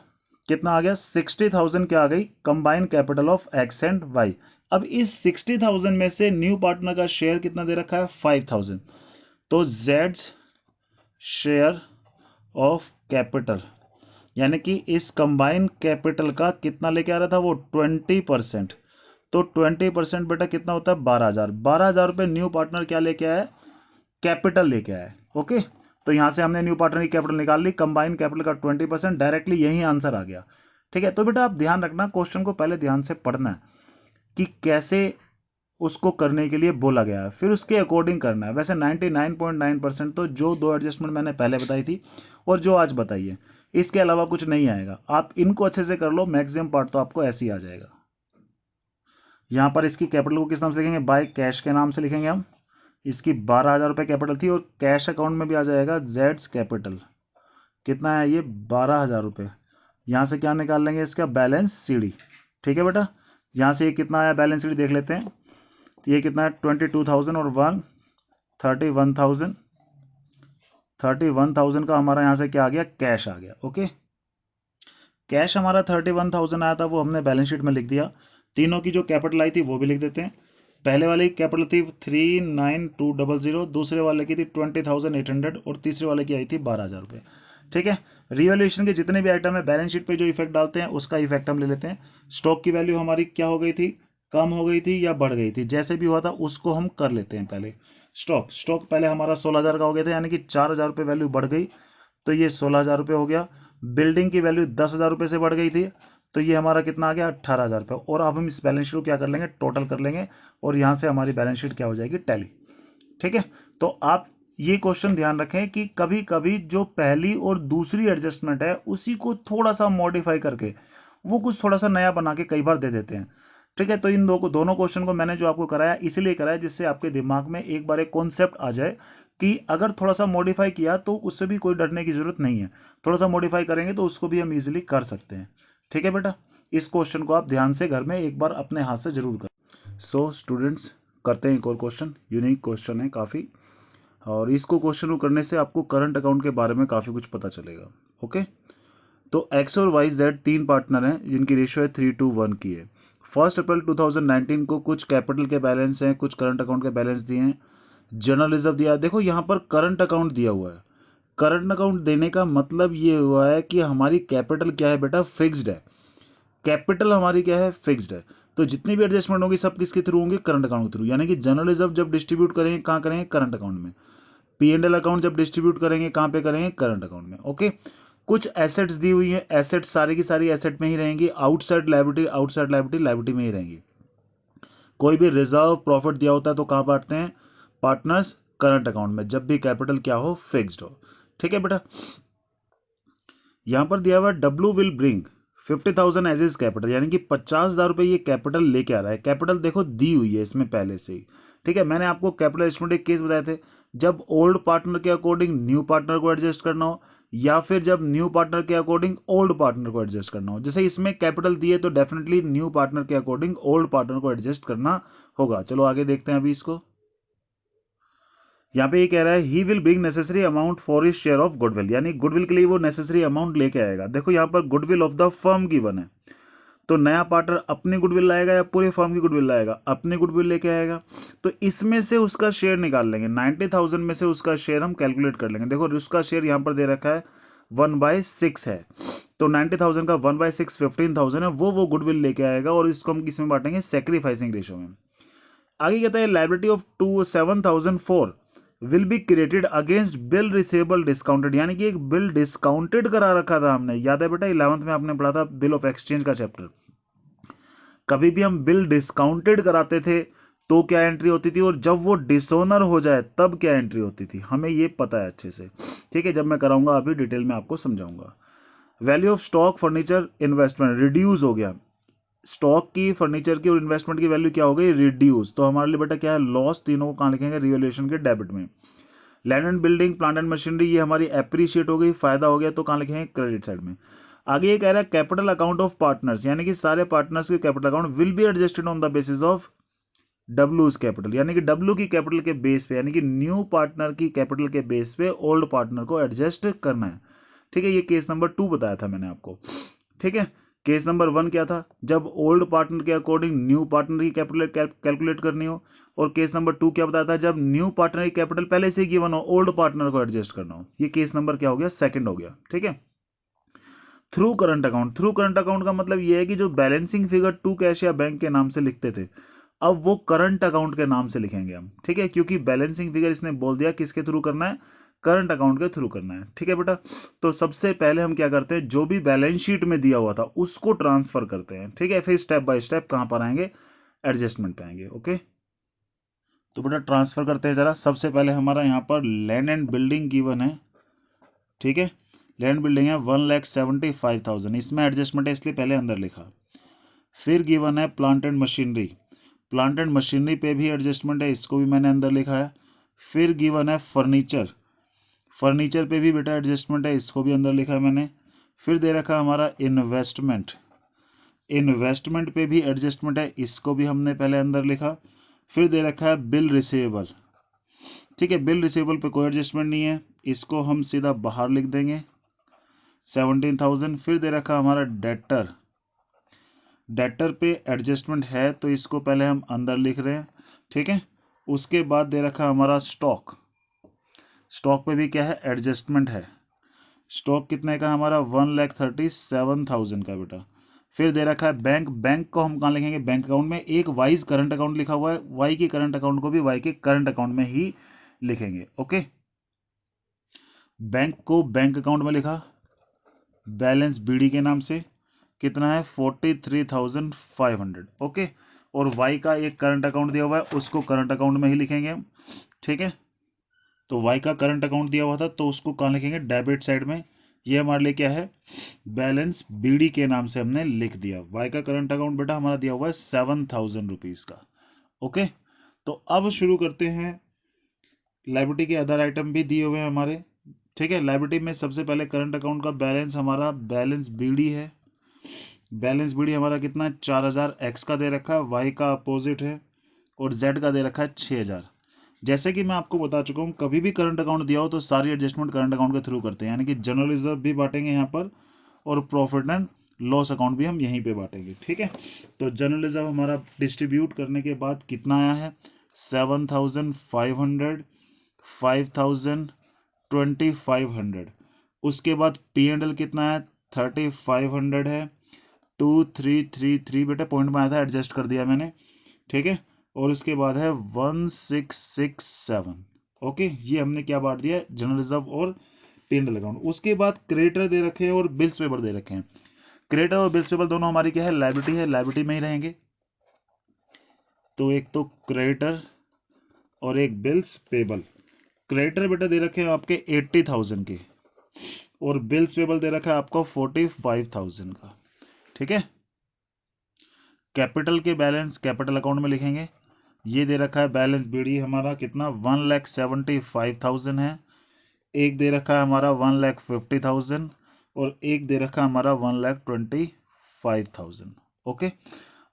कितना आ गया, 60,000 क्या आ गई, combine capital of X and Y. अब इस 60,000 में से न्यू पार्टनर का शेयर कितना दे रखा है, 5,000। तो जेड्स शेयर ऑफ कैपिटल, यानी कि इस कंबाइन कैपिटल का कितना लेके आ रहा था वो, 20%। तो 20% बेटा कितना होता है, 12,000। 12,000 रुपये न्यू पार्टनर क्या लेके आया, कैपिटल लेके आया। ओके, तो यहां से हमने न्यू पार्टनर की कैपिटल निकाल ली, कंबाइन कैपिटल का 20%, डायरेक्टली यही आंसर आ गया। ठीक है, तो बेटा आप ध्यान रखना, क्वेश्चन को पहले ध्यान से पढ़ना है कि कैसे उसको करने के लिए बोला गया है, फिर उसके अकॉर्डिंग करना है। वैसे 99.9% तो जो दो एडजस्टमेंट मैंने पहले बताई थी और जो आज बताई है, इसके अलावा कुछ नहीं आएगा। आप इनको अच्छे से कर लो, मैक्सिमम पार्ट तो आपको ऐसे ही आ जाएगा। यहाँ पर इसकी कैपिटल को किस नाम से लिखेंगे, बाय कैश के नाम से लिखेंगे हम। इसकी 12,000 रुपये कैपिटल थी, और कैश अकाउंट में भी आ जाएगा जेड्स कैपिटल, कितना है ये, 12,000 रुपये। यहाँ से क्या निकाल लेंगे, इसका बैलेंस सीडी। ठीक है बेटा, यहाँ से ये कितना आया बैलेंस सीडी देख लेते हैं। तो ये कितना है, 22,000 और 31,000। 31,000 का हमारा यहाँ से क्या आ गया, कैश आ गया। ओके, कैश हमारा 31,000 आया था, वो हमने बैलेंस शीट में लिख दिया। तीनों की जो कैपिटल आई थी वो भी लिख देते हैं। पहले वाले की कैपिटल थी 39,200, दूसरे वाले की थी 20,800, और तीसरे वाले की आई थी 12,000 रुपये। ठीक है, रिवैल्यूएशन के जितने भी आइटम है बैलेंस शीट पे जो इफेक्ट डालते हैं उसका इफेक्ट हम ले लेते हैं। स्टॉक की वैल्यू हमारी क्या हो गई थी, कम हो गई थी या बढ़ गई थी, जैसे भी हुआ था उसको हम कर लेते हैं पहले। स्टॉक पहले हमारा 16,000 का हो गया था, यानी कि 4,000 रुपये वैल्यू बढ़ गई, तो ये 16,000 रुपये हो गया। बिल्डिंग की वैल्यू 10,000 रुपये से बढ़ गई थी, तो ये हमारा कितना आ गया, 18,000 रुपये। और अब हम इस बैलेंस शीट को क्या कर लेंगे, टोटल कर लेंगे, और यहाँ से हमारी बैलेंस शीट क्या हो जाएगी, टैली। ठीक है, तो आप ये क्वेश्चन ध्यान रखें कि कभी कभी जो पहली और दूसरी एडजस्टमेंट है उसी को थोड़ा सा मॉडिफाई करके वो कुछ थोड़ा सा नया बना के कई बार दे देते हैं। ठीक है, तो इन दोनों क्वेश्चन को मैंने जो आपको कराया इसलिए कराया जिससे आपके दिमाग में एक बार एक कॉन्सेप्ट आ जाए कि अगर थोड़ा सा मॉडिफाई किया तो उससे भी कोई डरने की जरूरत नहीं है, थोड़ा सा मॉडिफाई करेंगे तो उसको भी हम इजीली कर सकते हैं। ठीक है बेटा, इस क्वेश्चन को आप ध्यान से घर में एक बार अपने हाथ से जरूर करें। सो स्टूडेंट्स, करते हैं एक और क्वेश्चन, यूनिक क्वेश्चन है काफ़ी, और इसको क्वेश्चन को करने से आपको करंट अकाउंट के बारे में काफ़ी कुछ पता चलेगा। ओके, तो एक्स और वाई जेड तीन पार्टनर हैं जिनकी रेशियो है 3:1 की है। 1 अप्रैल 2019 को कुछ कैपिटल के बैलेंस हैं, कुछ करंट अकाउंट के बैलेंस दिए हैं, जनरल रिजर्व दिया है। देखो यहाँ पर करंट अकाउंट दिया हुआ है, करंट अकाउंट देने का मतलब ये हुआ है कि हमारी कैपिटल क्या है बेटा, फिक्स्ड है। कैपिटल हमारी क्या है, फिक्स्ड है। तो जितनी भी एडजस्टमेंट होगी सब किसके थ्रू होंगे, करंट अकाउंट के थ्रू। यानी कि जनरल रिजर्व जब डिस्ट्रीब्यूट करेंगे कहाँ करेंगे, करंट अकाउंट में। P&L अकाउंट जब डिस्ट्रीब्यूट करेंगे कहाँ पे करेंगे, करंट अकाउंट में। ओके, कुछ एसेट्स दी हुई है, एसेट्स सारी की सारी एसेट में ही रहेंगी, आउटसाइड लायबिलिटी लायबिलिटी में ही रहेंगी। कोई भी रिजर्व प्रॉफिट दिया होता है तो कहाँ बांटते हैं, पार्टनर्स करंट अकाउंट में, जब भी कैपिटल क्या हो, फिक्स्ड हो। ठीक है बेटा, यहां पर दिया हुआ W will bring 50,000 as is capital, यानी कि 50,000 रुपये ये कैपिटल लेके आ रहा है। कैपिटल देखो दी हुई है इसमें पहले से ही। ठीक है, मैंने आपको कैपिटल एस्टिमेट एक केस बताए थे, जब ओल्ड पार्टनर के अकॉर्डिंग न्यू पार्टनर को एडजस्ट करना हो, या फिर जब न्यू पार्टनर के अकॉर्डिंग ओल्ड पार्टनर को एडजस्ट करना हो। जैसे इसमें कैपिटल दिए तो डेफिनेटली न्यू पार्टनर के अकॉर्डिंग ओल्ड पार्टनर को एडजस्ट करना होगा। चलो आगे देखते हैं अभी इसको। यहाँ पे ये कह रहा है he will bring necessary amount for his share of goodwill, यानी गुडविल के लिए वो नेसेसरी अमाउंट लेके आएगा। देखो यहाँ पर goodwill of the firm given है, तो नया पार्टनर अपनी गुडविल लाएगा या पूरे फर्म की गुडविल लाएगा, अपनी गुडविल लेके आएगा। तो इसमें से उसका शेयर निकाल लेंगे, 90,000 में से उसका शेयर हम कैलकुलेट कर लेंगे। देखो उसका शेयर यहाँ पर दे रखा है 1/6 है, तो 90,000 का 1/6 15,000 है, वो गुडविल लेके आएगा और इसको हम किस में बांटेंगे, सेक्रीफाइसिंग रेशो में। आगे कहता है liability of 7,004 will be created against bill receivable discounted, यानी कि एक बिल डिस्काउंटेड करा रखा था हमने, याद है बेटा 11th में आपने पढ़ा था बिल ऑफ एक्सचेंज का चैप्टर। कभी भी हम बिल डिस्काउंटेड कराते थे तो क्या एंट्री होती थी, और जब वो डिसोनर हो जाए तब क्या एंट्री होती थी, हमें ये पता है अच्छे से। ठीक है, जब मैं कराऊंगा अभी डिटेल में आपको समझाऊंगा। Value of stock furniture investment reduce हो गया, स्टॉक की, फर्नीचर की और इन्वेस्टमेंट की वैल्यू क्या हो गई, रिड्यूस। तो हमारे लिए बेटा क्या है, लॉस। तीनों को कहाँ लिखेंगे, रिवैल्यूएशन के डेबिट में। Land and building, plant and machinery, ये हमारी एप्रिशिएट हो गई, फायदा हो गया, तो कहाँ लिखेंगे, क्रेडिट साइड में। आगे ये कह रहा है कैपिटल अकाउंट ऑफ पार्टनर्स, यानी कि सारे पार्टनर्स के capital account will be adjusted on the basis of डब्ल्यूज कैपिटल, यानी कि डब्ल्यू की कैपिटल के बेस पे, यानी कि न्यू पार्टनर की कैपिटल के बेस पे ओल्ड पार्टनर को एडजस्ट करना है। ठीक है, ये केस नंबर 2 बताया था मैंने आपको। ठीक है, केस नंबर 1 क्या था, जब ओल्ड पार्टनर के अकॉर्डिंग न्यू पार्टनर की कैपिटल कैलकुलेट करनी हो। और केस नंबर 2 क्या बताया था, जब न्यू पार्टनर की कैपिटल पहले से ही गिवन हो, ओल्ड पार्टनर को एडजस्ट करना हो। ये केस नंबर क्या हो गया, सेकंड हो गया। ठीक है, through current account, through current account का मतलब ये है कि जो बैलेंसिंग फिगर टू कैश या बैंक के नाम से लिखते थे, अब वो करंट अकाउंट के नाम से लिखेंगे हम। ठीक है, क्योंकि बैलेंसिंग फिगर इसने बोल दिया किसके थ्रू करना है, करंट अकाउंट के थ्रू करना है। ठीक है बेटा, तो सबसे पहले हम क्या करते हैं, जो भी बैलेंस शीट में दिया हुआ था उसको ट्रांसफर करते हैं। ठीक है, फिर स्टेप बाय स्टेप कहां पर आएंगे, एडजस्टमेंट पे आएंगे। ओके, तो बेटा ट्रांसफर करते हैं जरा। सबसे पहले हमारा यहाँ पर लैंड एंड बिल्डिंग गिवन है। ठीक है, लैंड बिल्डिंग है 1,75,000, इसमें एडजस्टमेंट है इसलिए पहले अंदर लिखा। फिर गिवन है plant and machinery, plant and machinery पे भी एडजस्टमेंट है, इसको भी मैंने अंदर लिखा है। फिर गिवन है फर्नीचर, फर्नीचर पे भी बेटा एडजस्टमेंट है, इसको भी अंदर लिखा है मैंने। फिर दे रखा हमारा इन्वेस्टमेंट, इन्वेस्टमेंट पे भी एडजस्टमेंट है, इसको भी हमने पहले अंदर लिखा। फिर दे रखा है बिल रिसीवेबल। ठीक है, बिल रिसीवेबल पे कोई एडजस्टमेंट नहीं है, इसको हम सीधा बाहर लिख देंगे 17,000। फिर दे रखा हमारा डेटर, डेटर पे एडजस्टमेंट है तो इसको पहले हम अंदर लिख रहे हैं। ठीक है, उसके बाद दे रखा हमारा स्टॉक, स्टॉक पे भी क्या है, एडजस्टमेंट है। स्टॉक कितने का हमारा 1,37,000 का बेटा। फिर दे रखा है बैंक, बैंक को हम कहाँ लिखेंगे, बैंक अकाउंट में। एक वाइज करंट अकाउंट लिखा हुआ है, वाई के करंट अकाउंट को भी वाई के करंट अकाउंट में ही लिखेंगे। ओके, बैंक को बैंक अकाउंट में लिखा, बैलेंस बीडी के नाम से, कितना है 43,500। ओके, और वाई का एक करंट अकाउंट दिया हुआ है, उसको करंट अकाउंट में ही लिखेंगे हम। ठीक है, तो वाई का करंट अकाउंट दिया हुआ था तो उसको कहाँ लिखेंगे, डेबिट साइड में। ये हमारे लिए क्या है, बैलेंस बीडी के नाम से हमने लिख दिया। वाई का करंट अकाउंट बेटा हमारा दिया हुआ है 7,000 रुपीज का। ओके, तो अब शुरू करते हैं। लाइबिलिटी के अदर आइटम भी दिए हुए हैं हमारे। ठीक है, लाइबिलिटी में सबसे पहले करंट अकाउंट का बैलेंस हमारा बैलेंस बीडी है। बैलेंस बीडी हमारा कितना, 4,000 एक्स का दे रखा है, वाई का अपोजिट है, और जेड का दे रखा है 6,000। जैसे कि मैं आपको बता चुका हूँ, कभी भी करंट अकाउंट दिया हो तो सारी एडजस्टमेंट करंट अकाउंट के थ्रू करते हैं, यानी कि जनरल रिजर्व भी बांटेंगे यहाँ पर, और प्रॉफिट एंड लॉस अकाउंट भी हम यहीं पे बांटेंगे। ठीक है, तो जनरल रिजर्व हमारा डिस्ट्रीब्यूट करने के बाद कितना आया है, 7,500, 5,000, 2,500। उसके बाद P&L कितना है, 3,500 है, 2,333 बेटा पॉइंट में आया था, एडजस्ट कर दिया मैंने। ठीक है, और उसके बाद है 1,667। ओके, ये हमने क्या बांट दिया, जनरल रिजर्व और P&L अकाउंट। उसके बाद क्रेडिटर दे रखे हैं और बिल्स पेबल दे रखे हैं। क्रेडिटर और बिल्स पेबल दोनों हमारी क्या है, लायबिलिटी है, लायबिलिटी में ही रहेंगे। तो एक तो क्रेडिटर और एक बिल्स पेबल। क्रेडिटर बेटा दे रखे हैं आपके 80,000 के और बिल्स पेबल दे रखा है आपको 45,000 का। ठीक है, कैपिटल के बैलेंस कैपिटल अकाउंट में लिखेंगे। ये दे रखा है बैलेंस बीडी हमारा कितना 1,75,000 है, एक दे रखा है हमारा 1,50,000 और एक दे रखा है हमारा 1,25,000। ओके,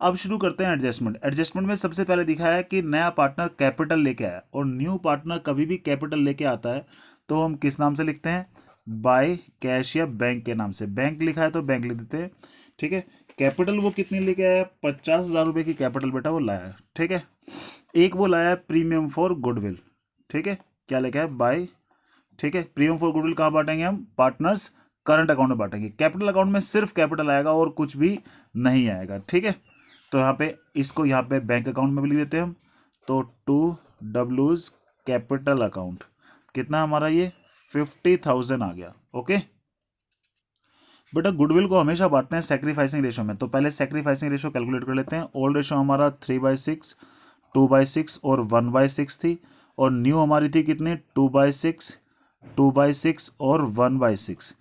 अब शुरू करते हैं एडजस्टमेंट। एडजस्टमेंट में सबसे पहले दिखाया है कि नया पार्टनर कैपिटल लेके आया, और न्यू पार्टनर कभी भी कैपिटल लेके आता है तो हम किस नाम से लिखते हैं, बाय कैश या बैंक के नाम से। बैंक लिखा है तो बैंक लिख देते हैं। ठीक है, कैपिटल वो कितनी लेके आया, 50,000 रुपए की कैपिटल बेटा वो लाया है। ठीक है, एक वो लाया प्रीमियम फॉर गुडविल। ठीक है, क्या लेके आया, बाय। ठीक है, प्रीमियम फॉर गुडविल कहाँ बांटेंगे हम, पार्टनर्स करंट अकाउंट में बांटेंगे। कैपिटल अकाउंट में सिर्फ कैपिटल आएगा और कुछ भी नहीं आएगा। ठीक है, तो यहाँ पे इसको यहाँ पे बैंक अकाउंट में भी लिख देते हैं हम। तो टू डब्ल्यूज कैपिटल अकाउंट कितना हमारा ये 50,000 आ गया। ओके बेटा, गुडविल को हमेशा बांटते हैं सेक्रीफाइसिंग रेशो में। तो पहले सेक्रीफाइसिंग रेशो कैलकुलेट कर लेते हैं। ओल्ड रेशो हमारा 3/6, 2/6 और 1/6 थी, और न्यू हमारी थी कितनी, 2/6, 2/6 और 1/6।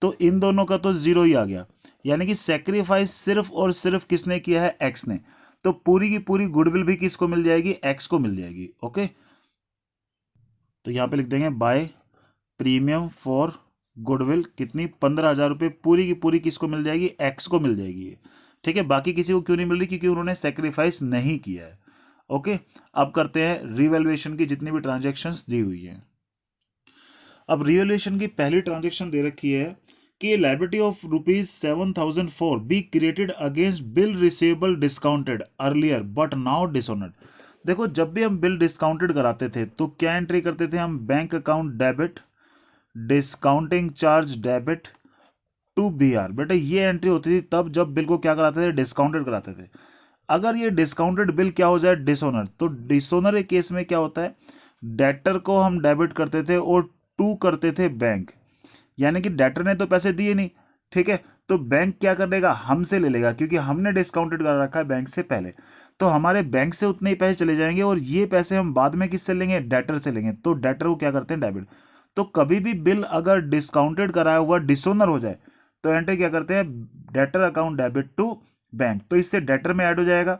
तो इन दोनों का तो जीरो ही आ गया, यानी कि सेक्रीफाइस सिर्फ और सिर्फ किसने किया है, एक्स ने। तो पूरी की पूरी गुडविल भी किसको मिल जाएगी, एक्स को मिल जाएगी। ओके, तो यहां पे लिख देंगे बाय प्रीमियम फॉर गुडविल कितनी, 15,000 रुपये पूरी की पूरी किसको मिल जाएगी, एक्स को मिल जाएगी। ठीक है, बाकी किसी को क्यों नहीं मिल रही, क्योंकि उन्होंने सेक्रीफाइस नहीं किया है। ओके, अब करते हैं रिवैल्यूएशन की जितनी भी ट्रांजैक्शंस दी हुई है। अब रिवैल्यूएशन की पहली ट्रांजैक्शन दे रखी है कि liability of ₹7,004 be created against bill receivable discounted earlier but now dishonoured. देखो, जब भी हम बिल डिस्काउंटेड कराते थे तो क्या एंट्री करते थे हम, bank account debit, discounting charge debit to BR। बेटा ये एंट्री होती थी तब जब बिल को क्या कराते थे, डिस्काउंटेड कराते थे। अगर ये डिस्काउंटेड बिल क्या हो जाए, डिसऑनर, तो डिसऑनर के केस में क्या होता है, डेटर को हम डेबिट करते थे और टू करते थे बैंक, यानी कि डेटर ने तो पैसे दिए नहीं। ठीक है, तो बैंक क्या करेगा, हमसे ले लेगा, क्योंकि हमने डिस्काउंटेड कर रखा है बैंक से पहले। तो हमारे बैंक से उतने ही पैसे चले जाएंगे और ये पैसे हम बाद में किससे लेंगे, डेटर से लेंगे। तो डेटर को क्या करते हैं, डेबिट। तो कभी भी बिल अगर डिस्काउंटेड कराया हुआ डिसऑनर हो जाए तो एंट्री क्या करते हैं, debtor account debit to bank. तो इससे डेटर में ऐड हो जाएगा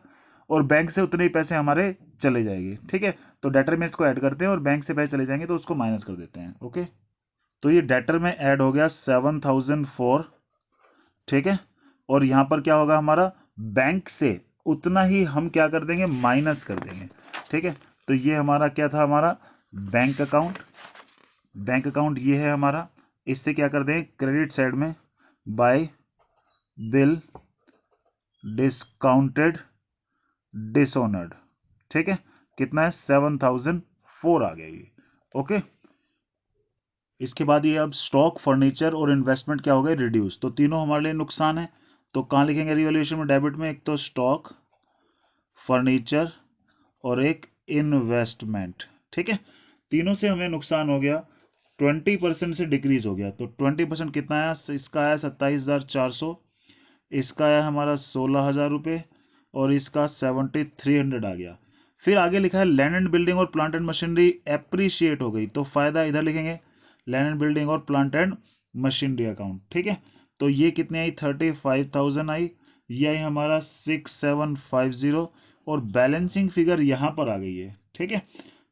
और बैंक से उतने ही पैसे हमारे चले जाएंगे। ठीक है, तो डेटर में इसको ऐड करते हैं और बैंक से पैसे चले जाएंगे तो उसको माइनस कर देते हैं। ओके, तो ये डेटर में ऐड हो गया 7,004। ठीक है, और यहां पर क्या होगा हमारा, बैंक से उतना ही हम क्या कर देंगे, माइनस कर देंगे। ठीक है, तो ये हमारा क्या था, हमारा बैंक अकाउंट। बैंक अकाउंट ये है हमारा, इससे क्या कर देंगे, क्रेडिट साइड में बाय बिल डिस्काउंटेड डिसऑनर्ड। ठीक है, कितना है, 7,004 आ गया ये। ओके, इसके बाद ये अब स्टॉक, फर्नीचर और इन्वेस्टमेंट क्या हो गए, रिड्यूस। तो तीनों हमारे लिए नुकसान है। तो कहाँ लिखेंगे रिवैल्यूएशन में, डेबिट में, एक तो स्टॉक, फर्नीचर और एक इन्वेस्टमेंट। ठीक है, तीनों से हमें नुकसान हो गया, 20% से डिक्रीज हो गया। तो 20% कितना आया, इसका आया 27,400, इसका आया हमारा 16,000 रुपये और इसका 7,300 आ गया। फिर आगे लिखा है लैंड एंड बिल्डिंग और प्लांट एंड मशीनरी एप्रिशिएट हो गई। तो फायदा इधर लिखेंगे, लैंड एंड बिल्डिंग और प्लांट एंड मशीनरी अकाउंट। ठीक है, तो ये कितनी आई, 35,000 आई। ये आई हमारा 6,750 और बैलेंसिंग फिगर यहाँ पर आ गई है। ठीक है,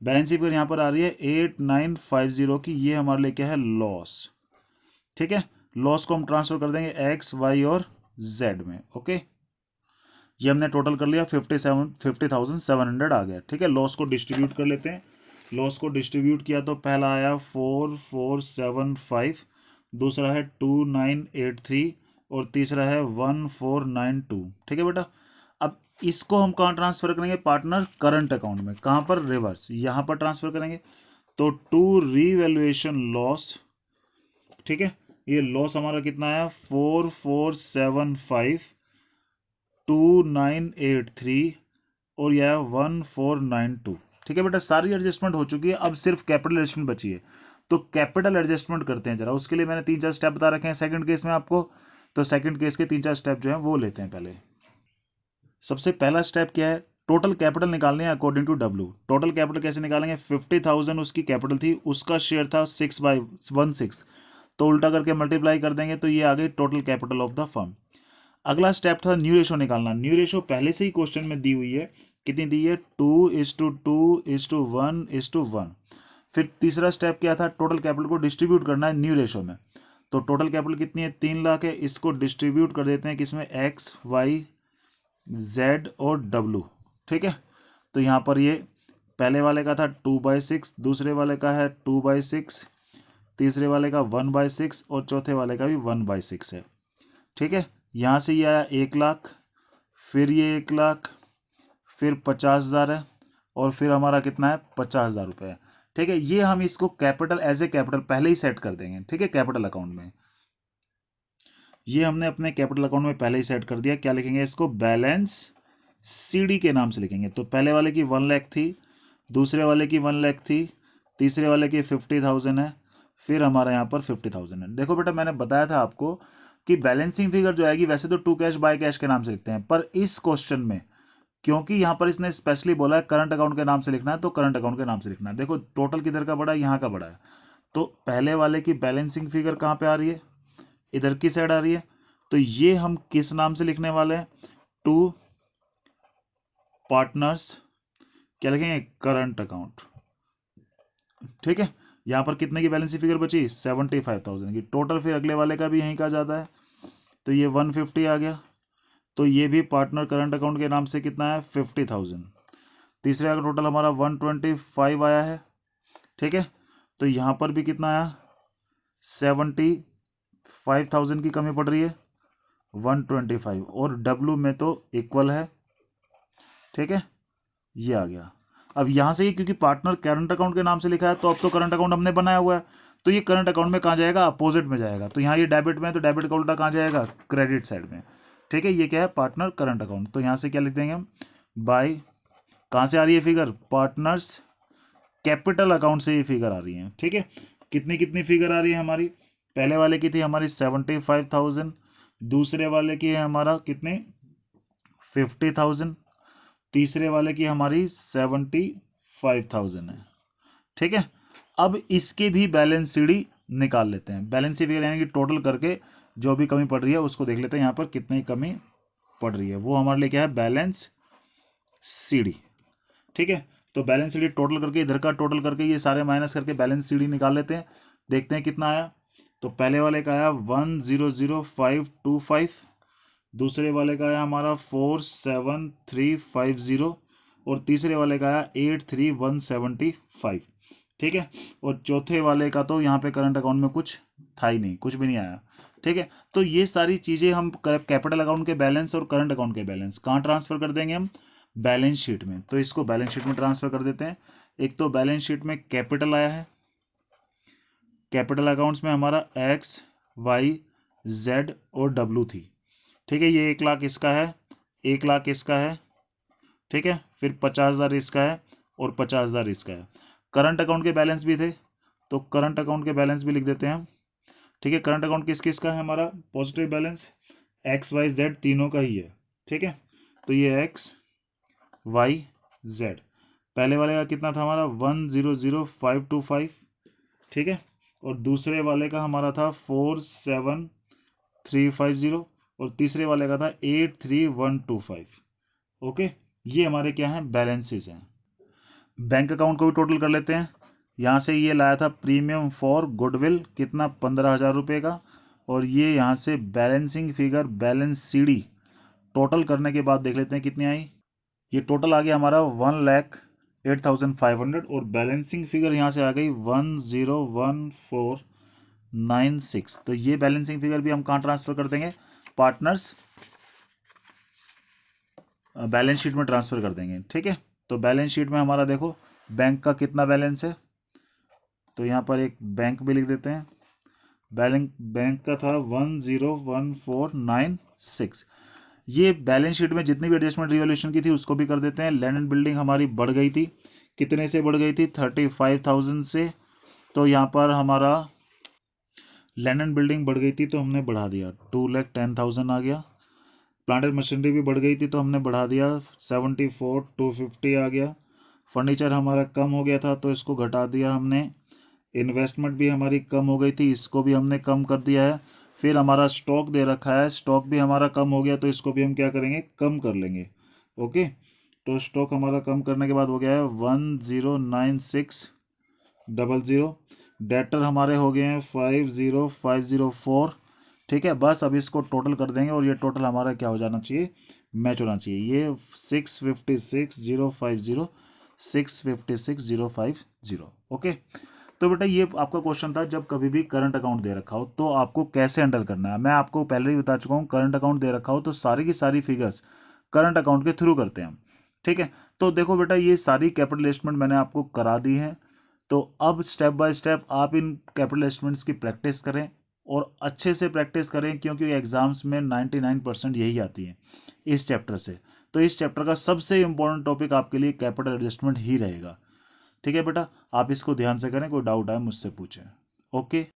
बैलेंसिंग फिगर यहाँ पर आ रही है 8,950 की। ये हमारे लिए क्या है, लॉस। ठीक है, लॉस को हम ट्रांसफर कर देंगे एक्स, वाई और जेड में। ओके, ये हमने टोटल कर लिया, 50,700 आ गया। ठीक है, लॉस को डिस्ट्रीब्यूट कर लेते हैं। लॉस को डिस्ट्रीब्यूट किया तो पहला आया 4,475, दूसरा है 2,983 और तीसरा है 1,492। ठीक है बेटा, अब इसको हम कहाँ ट्रांसफर करेंगे, पार्टनर करंट अकाउंट में। कहाँ पर, रिवर्स, यहाँ पर ट्रांसफर करेंगे। तो टू रीवैल्यूएशन लॉस। ठीक है, ये लॉस हमारा कितना आया, 4,475, 2,983 और यह 1,492। ठीक है बेटा, सारी एडजस्टमेंट हो चुकी है, अब सिर्फ कैपिटल एडजस्टमेंट बची है। तो कैपिटल एडजस्टमेंट करते हैं जरा, उसके लिए मैंने 3-4 स्टेप बता रखे हैं सेकंड केस में आपको। तो सेकंड केस के 3-4 स्टेप जो है वो लेते हैं पहले। सबसे पहला स्टेप क्या है, टोटल कैपिटल निकालनी है according to W. Total capital कैसे निकालेंगे, 50,000 उसकी कैपिटल थी, उसका शेयर था 6/16, तो उल्टा करके मल्टीप्लाई कर देंगे तो ये आ गई total capital of the firm. अगला स्टेप था न्यू रेशो निकालना। न्यू रेशो पहले से ही क्वेश्चन में दी हुई है, कितनी दी है, 2:2:1:1। फिर तीसरा स्टेप क्या था, टोटल कैपिटल को डिस्ट्रीब्यूट करना है न्यू रेशो में। तो टोटल कैपिटल कितनी है, 3 लाख है, इसको डिस्ट्रीब्यूट कर देते हैं किसमें, एक्स वाई जेड और डब्लू। ठीक है, तो यहाँ पर ये पहले वाले का था 2/6, दूसरे वाले का है 2/6, तीसरे वाले का 1/6 और चौथे वाले का भी 1/6 है। ठीक है, यहाँ से ये आया 1 लाख, फिर ये 1 लाख, फिर 50,000 है, और फिर हमारा कितना है, 50,000 रुपये है। ठीक है, ये हम इसको कैपिटल एज ए कैपिटल पहले ही सेट कर देंगे। ठीक है, कैपिटल अकाउंट में ये हमने अपने कैपिटल अकाउंट में पहले ही सेट कर दिया। क्या लिखेंगे इसको, बैलेंस सीडी के नाम से लिखेंगे। तो पहले वाले की 1 लाख थी, दूसरे वाले की 1 लाख थी, तीसरे वाले की 50,000 है, फिर हमारा यहाँ पर 50,000 है। देखो बेटा, मैंने बताया था आपको कि बैलेंसिंग फिगर जो आएगी वैसे तो टू कैश बाय कैश के नाम से लिखते हैं, पर इस क्वेश्चन में क्योंकि यहाँ पर इसने स्पेशली बोला है करंट अकाउंट के नाम से लिखना है, तो करंट अकाउंट के नाम से लिखना है। देखो टोटल किधर का बड़ा है, यहाँ का बड़ा है, तो पहले वाले की बैलेंसिंग फिगर कहाँ पे आ रही है, इधर की साइड आ रही है। तो ये हम किस नाम से लिखने वाले हैं, टू पार्टनर्स, क्या लिखेंगे, करंट अकाउंट। ठीक है, यहां पर कितने की बैलेंस फिगर बची, 75,000 की टोटल। फिर अगले वाले का भी यहीं का जाता है, तो ये 150 आ गया, तो ये भी पार्टनर करंट अकाउंट के नाम से कितना है, 50,000। तीसरे का टोटल हमारा 125 आया है। ठीक है, तो यहां पर भी कितना आया, 75,000 की कमी पड़ रही है, 125, और डब्लू में तो इक्वल है। ठीक है, ये आ गया। अब यहां से ही क्योंकि पार्टनर करंट अकाउंट के नाम से लिखा है, तो अब तो करंट अकाउंट हमने बनाया हुआ है, तो ये करंट अकाउंट में कहाँ जाएगा, अपोजिट में जाएगा। तो यहाँ ये डेबिट में है, तो डेबिट का उल्टा कहाँ जाएगा, क्रेडिट साइड में। ठीक है, ये क्या है, पार्टनर करंट अकाउंट। तो यहाँ से क्या लिख देंगे हम, बाय, कहाँ से आ रही है फिगर, पार्टनर्स कैपिटल अकाउंट से ये फिगर आ रही है। ठीक है, कितनी कितनी फिगर आ रही है हमारी, पहले वाले की थी हमारी 75,000, दूसरे वाले की है हमारा कितने, 50,000, तीसरे वाले की हमारी 75,000 है। ठीक है, अब इसके भी बैलेंस सीडी निकाल लेते हैं। बैलेंस शीट यानी कि टोटल करके जो भी कमी पड़ रही है उसको देख लेते हैं, यहाँ पर कितनी कमी पड़ रही है, वो हमारे लिए क्या है, बैलेंस सीडी। ठीक है, तो बैलेंस सीडी टोटल करके, इधर का टोटल करके, ये सारे माइनस करके बैलेंस सीडी निकाल लेते हैं, देखते हैं कितना आया। तो पहले वाले का आया 100,525, दूसरे वाले का आया हमारा 47350, और तीसरे वाले का आया 83,175। ठीक है, और चौथे वाले का तो यहाँ पे करंट अकाउंट में कुछ था ही नहीं, कुछ भी नहीं आया। ठीक है, तो ये सारी चीज़ें हम कैपिटल अकाउंट के बैलेंस और करंट अकाउंट के बैलेंस कहाँ ट्रांसफर कर देंगे, हम बैलेंस शीट में। तो इसको बैलेंस शीट में ट्रांसफर कर देते हैं। एक तो बैलेंस शीट में कैपिटल आया है, कैपिटल अकाउंट्स में हमारा एक्स वाई जेड और डब्ल्यू थी। ठीक है, ये 1 लाख इसका है, 1 लाख इसका है। ठीक है, फिर 50,000 इसका है और 50,000 इसका है। करंट अकाउंट के बैलेंस भी थे, तो करंट अकाउंट के बैलेंस भी लिख देते हैं हम। ठीक है, करंट अकाउंट किस किस का है, हमारा positive balance X Y Z तीनों का ही है। ठीक है, तो ये एक्स वाई जेड, पहले वाले का कितना था हमारा 100,525। ठीक है, और दूसरे वाले का हमारा था 47,350, और तीसरे वाले का था 83,125। ओके, ये हमारे क्या हैं, बैलेंसेस हैं। बैंक अकाउंट को भी टोटल कर लेते हैं। यहाँ से ये लाया था प्रीमियम फॉर गुडविल, कितना, 15,000 रुपये का, और ये यहाँ से balancing figure balance CD total करने के बाद देख लेते हैं कितनी आई। ये टोटल आ गया हमारा 1,08,500, और बैलेंसिंग फिगर यहाँ से आ गई 10,1496। तो ये बैलेंसिंग फिगर भी हम कहाँ ट्रांसफर कर देंगे, पार्टनर्स बैलेंस शीट में ट्रांसफर कर देंगे। ठीक है, तो बैलेंस शीट में हमारा देखो बैंक का कितना बैलेंस है, तो यहाँ पर एक बैंक भी लिख देते हैं। बैंक का था 10,1496। ये बैलेंस शीट में जितनी भी एडजस्टमेंट रिवॉल्यूशन की थी उसको भी कर देते हैं। लैंड एंड बिल्डिंग हमारी बढ़ गई थी, कितने से बढ़ गई थी, 35,000 से। तो यहाँ पर हमारा लैंड एंड बिल्डिंग बढ़ गई थी तो हमने बढ़ा दिया, 2,10,000 आ गया। प्लांट एंड मशीनरी भी बढ़ गई थी तो हमने बढ़ा दिया, 74,250 आ गया। फर्नीचर हमारा कम हो गया था तो इसको घटा दिया हमने। इन्वेस्टमेंट भी हमारी कम हो गई थी, इसको भी हमने कम कर दिया है। फिर हमारा स्टॉक दे रखा है, स्टॉक भी हमारा कम हो गया तो इसको भी हम क्या करेंगे, कम कर लेंगे। ओके, तो स्टॉक हमारा कम करने के बाद हो गया है 10,96,00। डेटर हमारे हो गए हैं 50,504। ठीक है, बस अब इसको टोटल कर देंगे और ये टोटल हमारा क्या हो जाना चाहिए, मैच होना चाहिए। ये 656,050, 656,050। ओके, तो बेटा ये आपका क्वेश्चन था, जब कभी भी करंट अकाउंट दे रखा हो तो आपको कैसे हैंडल करना है। मैं आपको पहले ही बता चुका हूँ, करंट अकाउंट दे रखा हो तो सारी की सारी फिगर्स करंट अकाउंट के थ्रू करते हैं हम। ठीक है, तो देखो बेटा ये सारी कैपिटल इन्वेस्टमेंट मैंने आपको करा दी है। तो अब स्टेप बाय स्टेप आप इन कैपिटल इन्वेस्टमेंट्स की प्रैक्टिस करें और अच्छे से प्रैक्टिस करें, क्योंकि एग्जाम्स में 99% यही आती है इस चैप्टर से। तो इस चैप्टर का सबसे इंपॉर्टेंट टॉपिक आपके लिए कैपिटल एडजस्टमेंट ही रहेगा। ठीक है बेटा, आप इसको ध्यान से करें, कोई डाउट आए मुझसे पूछें। ओके।